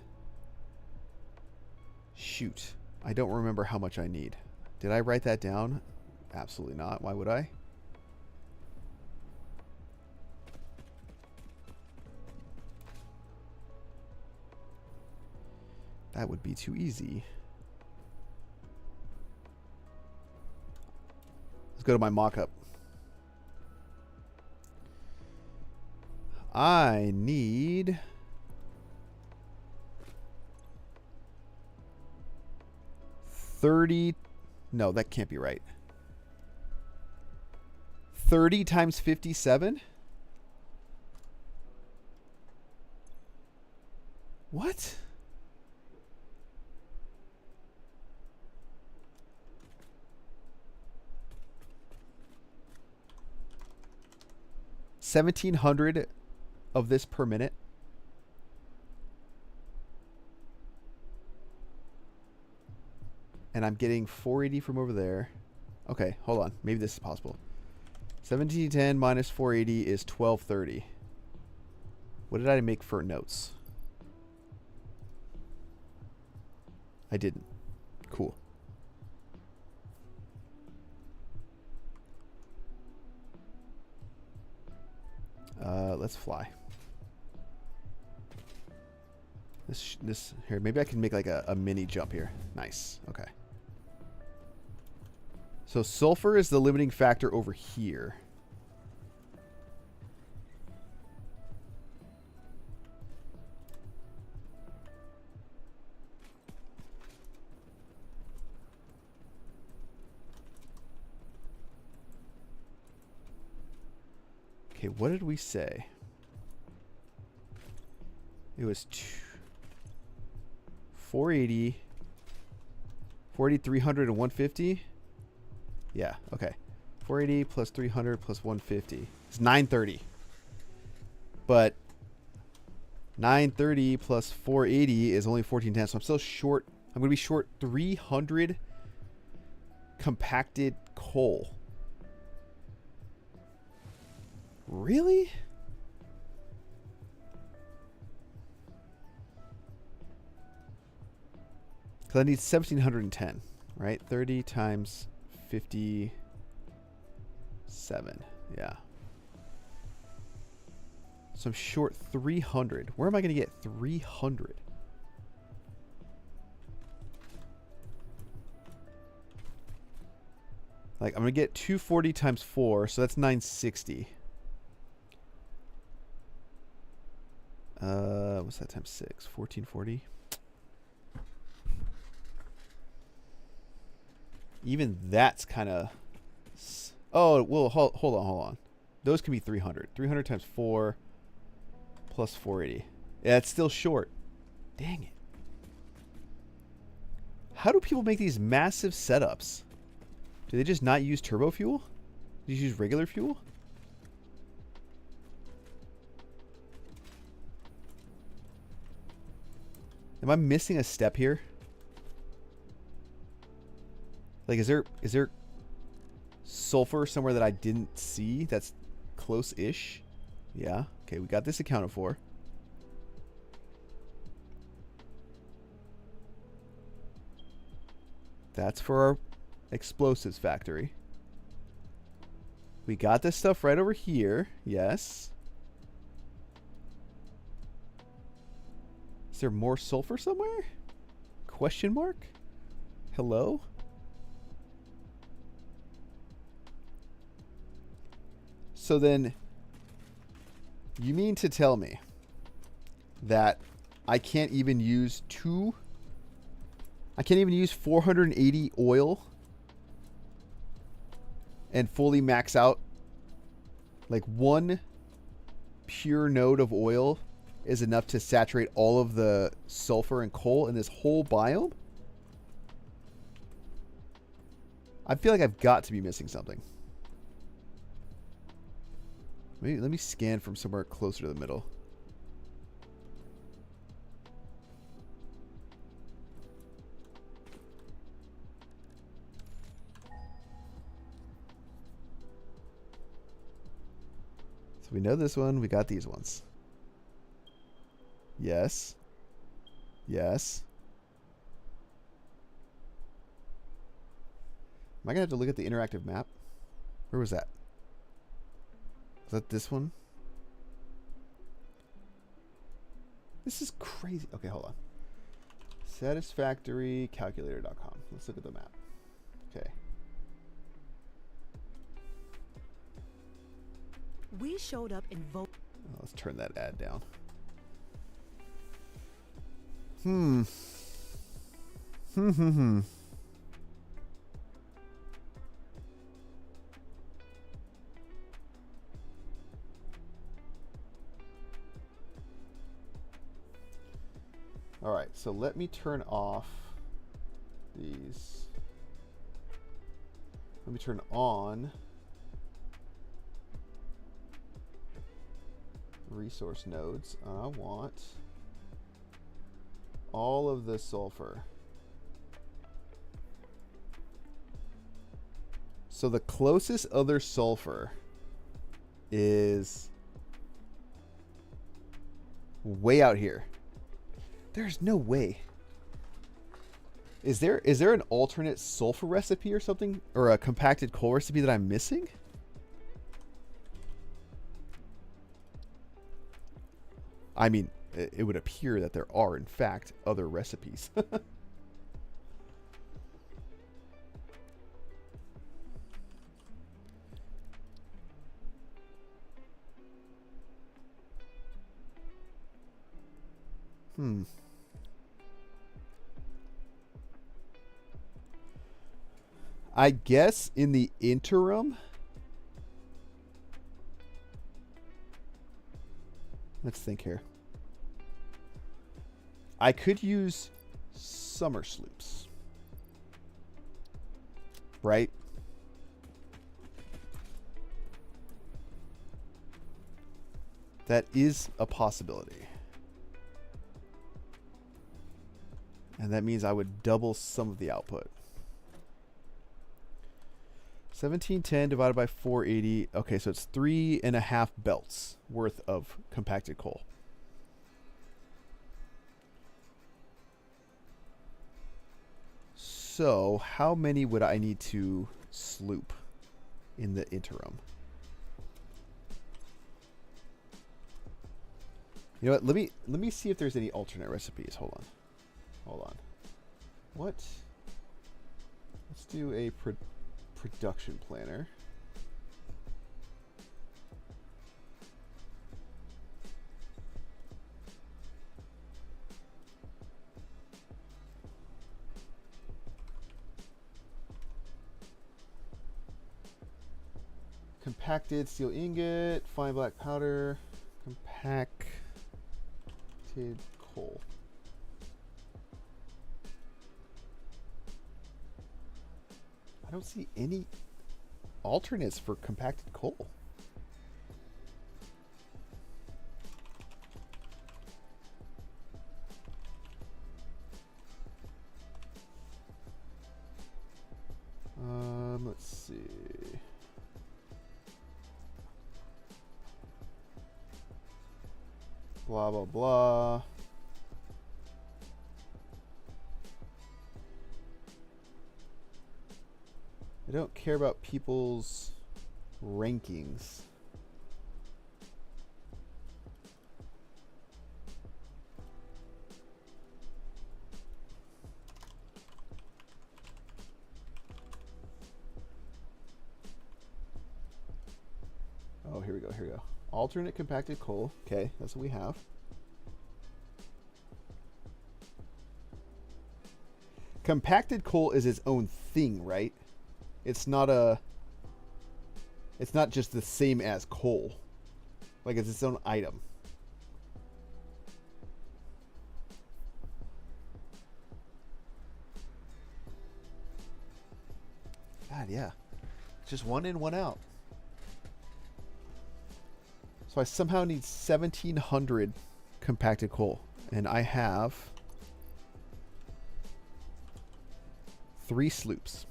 Shoot. I don't remember how much I need. Did I write that down? Absolutely not. Why would I? That would be too easy. Let's go to my mock-up. I need 30. No, that can't be right. 30 times 57? What? $1,700 of this per minute. And I'm getting 480 from over there. Okay, hold on. Maybe this is possible. 1710 minus 480 is 1230. What did I make for notes? I didn't. Cool. Let's fly. This here, maybe I can make like a mini jump here. Nice. Okay. So sulfur is the limiting factor over here. Okay, what did we say? It was 480, 300, and 150. Yeah, okay. 480 plus 300 plus 150. It's 930. But 930 plus 480 is only 1410. So I'm still short. I'm going to be short 300 compacted coal. Really? Because I need 1,710, right? 30 times 57. Yeah. So I'm short 300. Where am I going to get 300? Like, I'm going to get 240 times 4, so that's 960. What's that times 6? 1440. Even that's kind of... Oh, well, hold on. Those can be 300. 300 times 4 plus 480. Yeah, it's still short. Dang it. How do people make these massive setups? Do they just not use turbo fuel? Do you use regular fuel? Am I missing a step here? Like, is there sulfur somewhere that I didn't see that's close-ish? Yeah. Okay, we got this accounted for. That's for our explosives factory. We got this stuff right over here. Yes. Is there more sulfur somewhere? Question mark? Hello? So then, you mean to tell me that I can't even use I can't even use 480 oil and fully max out. Like one pure node of oil is enough to saturate all of the sulfur and coal in this whole biome. I feel like I've got to be missing something. Maybe let me scan from somewhere closer to the middle. So we know this one. We got these ones. Yes. Yes. Am I going to have to look at the interactive map? Where was that? Was that this one? This is crazy. Okay, hold on. Satisfactorycalculator.com. Let's look at the map. Okay. We showed up in vote. Oh, let's turn that ad down. Hmm. All right, so let me turn off these. Let me turn on resource nodes. I want all of the sulfur. So the closest other sulfur is way out here. There's no way. Is there an alternate sulfur recipe or something? Or a compacted coal recipe that I'm missing? I mean, it would appear that there are, in fact, other recipes. I guess in the interim, let's think here. I could use summer sloops, right? That is a possibility. And that means I would double some of the output. 1710 divided by 480. Okay, so it's 3.5 belts worth of compacted coal. So how many would I need to sloop in the interim? You know what? Let me see if there's any alternate recipes. Hold on. What? Let's do a production planner. Compacted steel ingot, fine black powder, compacted coal. I don't see any alternates for compacted coal. Let's see. Blah, blah, blah. I don't care about people's rankings. Oh, here we go. Alternate compacted coal. Okay, that's what we have. compacted coal is its own thing, right? It's not just the same as coal. Like it's its own item. God, yeah. It's just one in, one out. So I somehow need 1,700 compacted coal. And I have 3 sloops.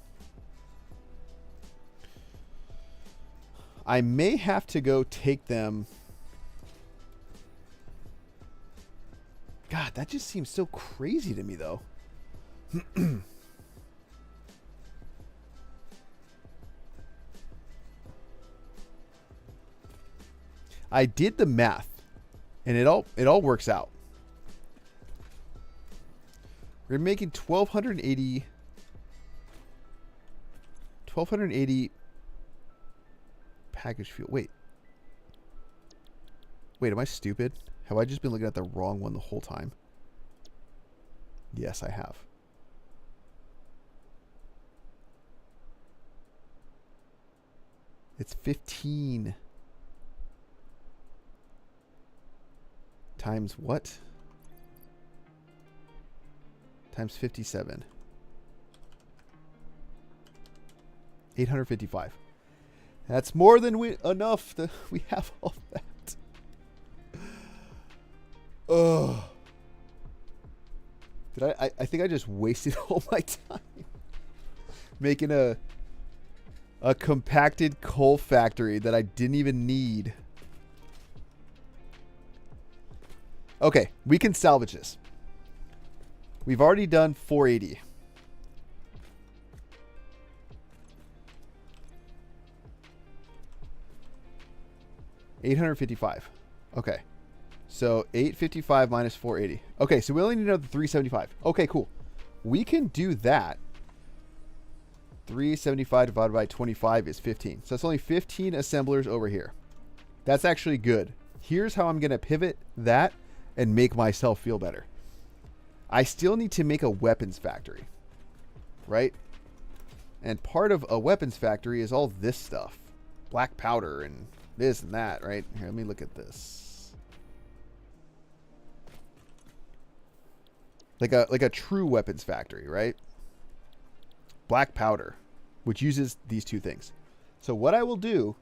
I may have to go take them. God, that just seems so crazy to me, though. I did the math, and it all works out. We're making 1,280 package fuel. Wait, am I stupid? Have I just been looking at the wrong one the whole time? Yes, I have. It's 15 times what? Times 57. 855. That's more than enough that we have all that. Ugh. I think I just wasted all my time making a compacted coal factory that I didn't even need. Okay, we can salvage this. We've already done 480. $855. Okay. So 855 minus 480. Okay, so we only need another 375. Okay, cool. We can do that. 375 divided by 25 is 15. So it's only 15 assemblers over here. That's actually good. Here's how I'm going to pivot that and make myself feel better. I still need to make a weapons factory, right? And part of a weapons factory is all this stuff. Black powder and this and that, right? Here, let me look at this. Like a true weapons factory, right? Black powder, which uses these two things. So what I will do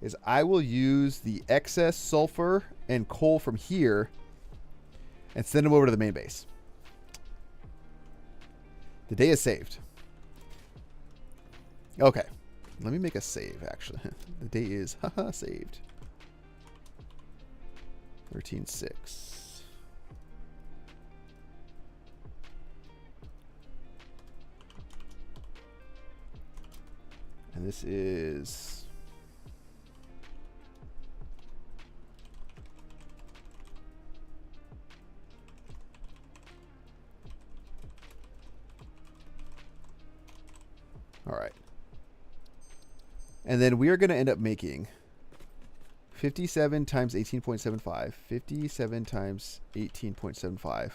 is I will use the excess sulfur and coal from here and send them over to the main base. The day is saved. Okay. Let me make a save, actually. The day is saved. 13.6. And this is... All right. And then we are going to end up making 57 times 18.75. 57 times 18.75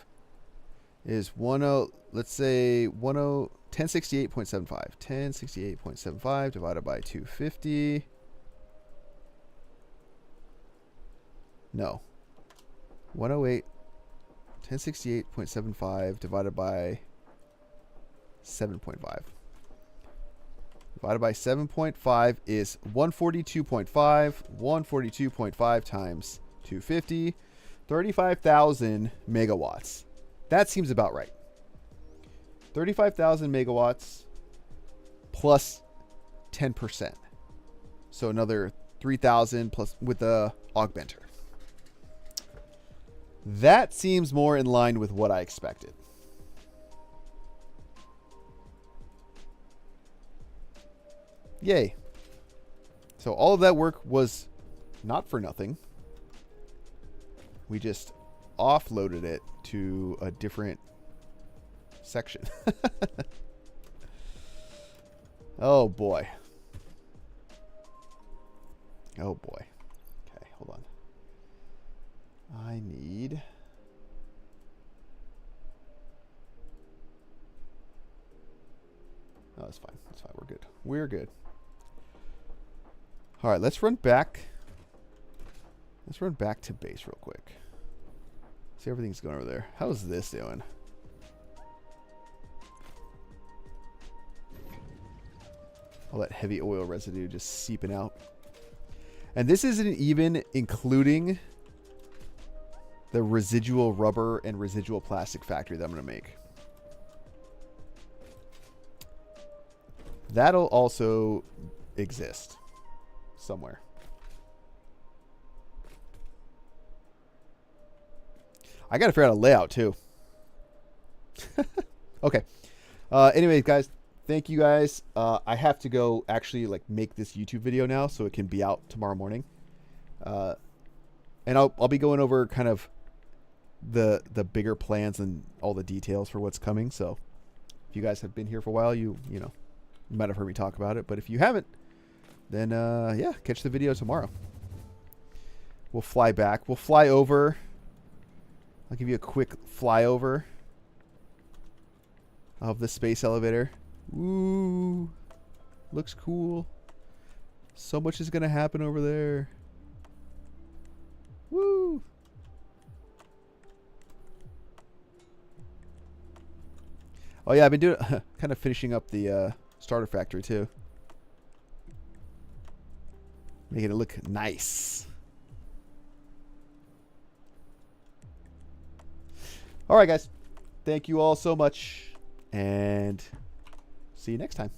is 10, let's say 1068.75. 1068.75 divided by 250. No. 108. 1068.75 divided by 7.5. Divided by 7.5 is 142.5. 142.5 times 250. 35,000 megawatts. That seems about right. 35,000 megawatts plus 10%. So another 3,000 plus with the augmenter. That seems more in line with what I expected. Yay. So all of that work was not for nothing. We just offloaded it to a different section. Oh boy. Oh boy. Okay, hold on. I need... Oh, that's fine. That's fine. We're good. We're good. All right, let's run back. Let's run back to base real quick. See, everything's going over there. How's this doing? All that heavy oil residue just seeping out. And this isn't even including the residual rubber and residual plastic factory that I'm going to make. That'll also exist somewhere. I got to figure out a layout too. Okay. Anyways, guys, thank you guys. I have to go actually like make this YouTube video now so it can be out tomorrow morning. And I'll be going over kind of the bigger plans and all the details for what's coming. So if you guys have been here for a while, you know, you might have heard me talk about it. But if you haven't, then yeah, catch the video tomorrow. We'll fly back. We'll fly over. I'll give you a quick flyover of the space elevator. Ooh, looks cool. So much is gonna happen over there. Woo! Oh yeah, I've been doing kind of finishing up the starter factory too, making it look nice. All right, guys. Thank you all so much, and see you next time.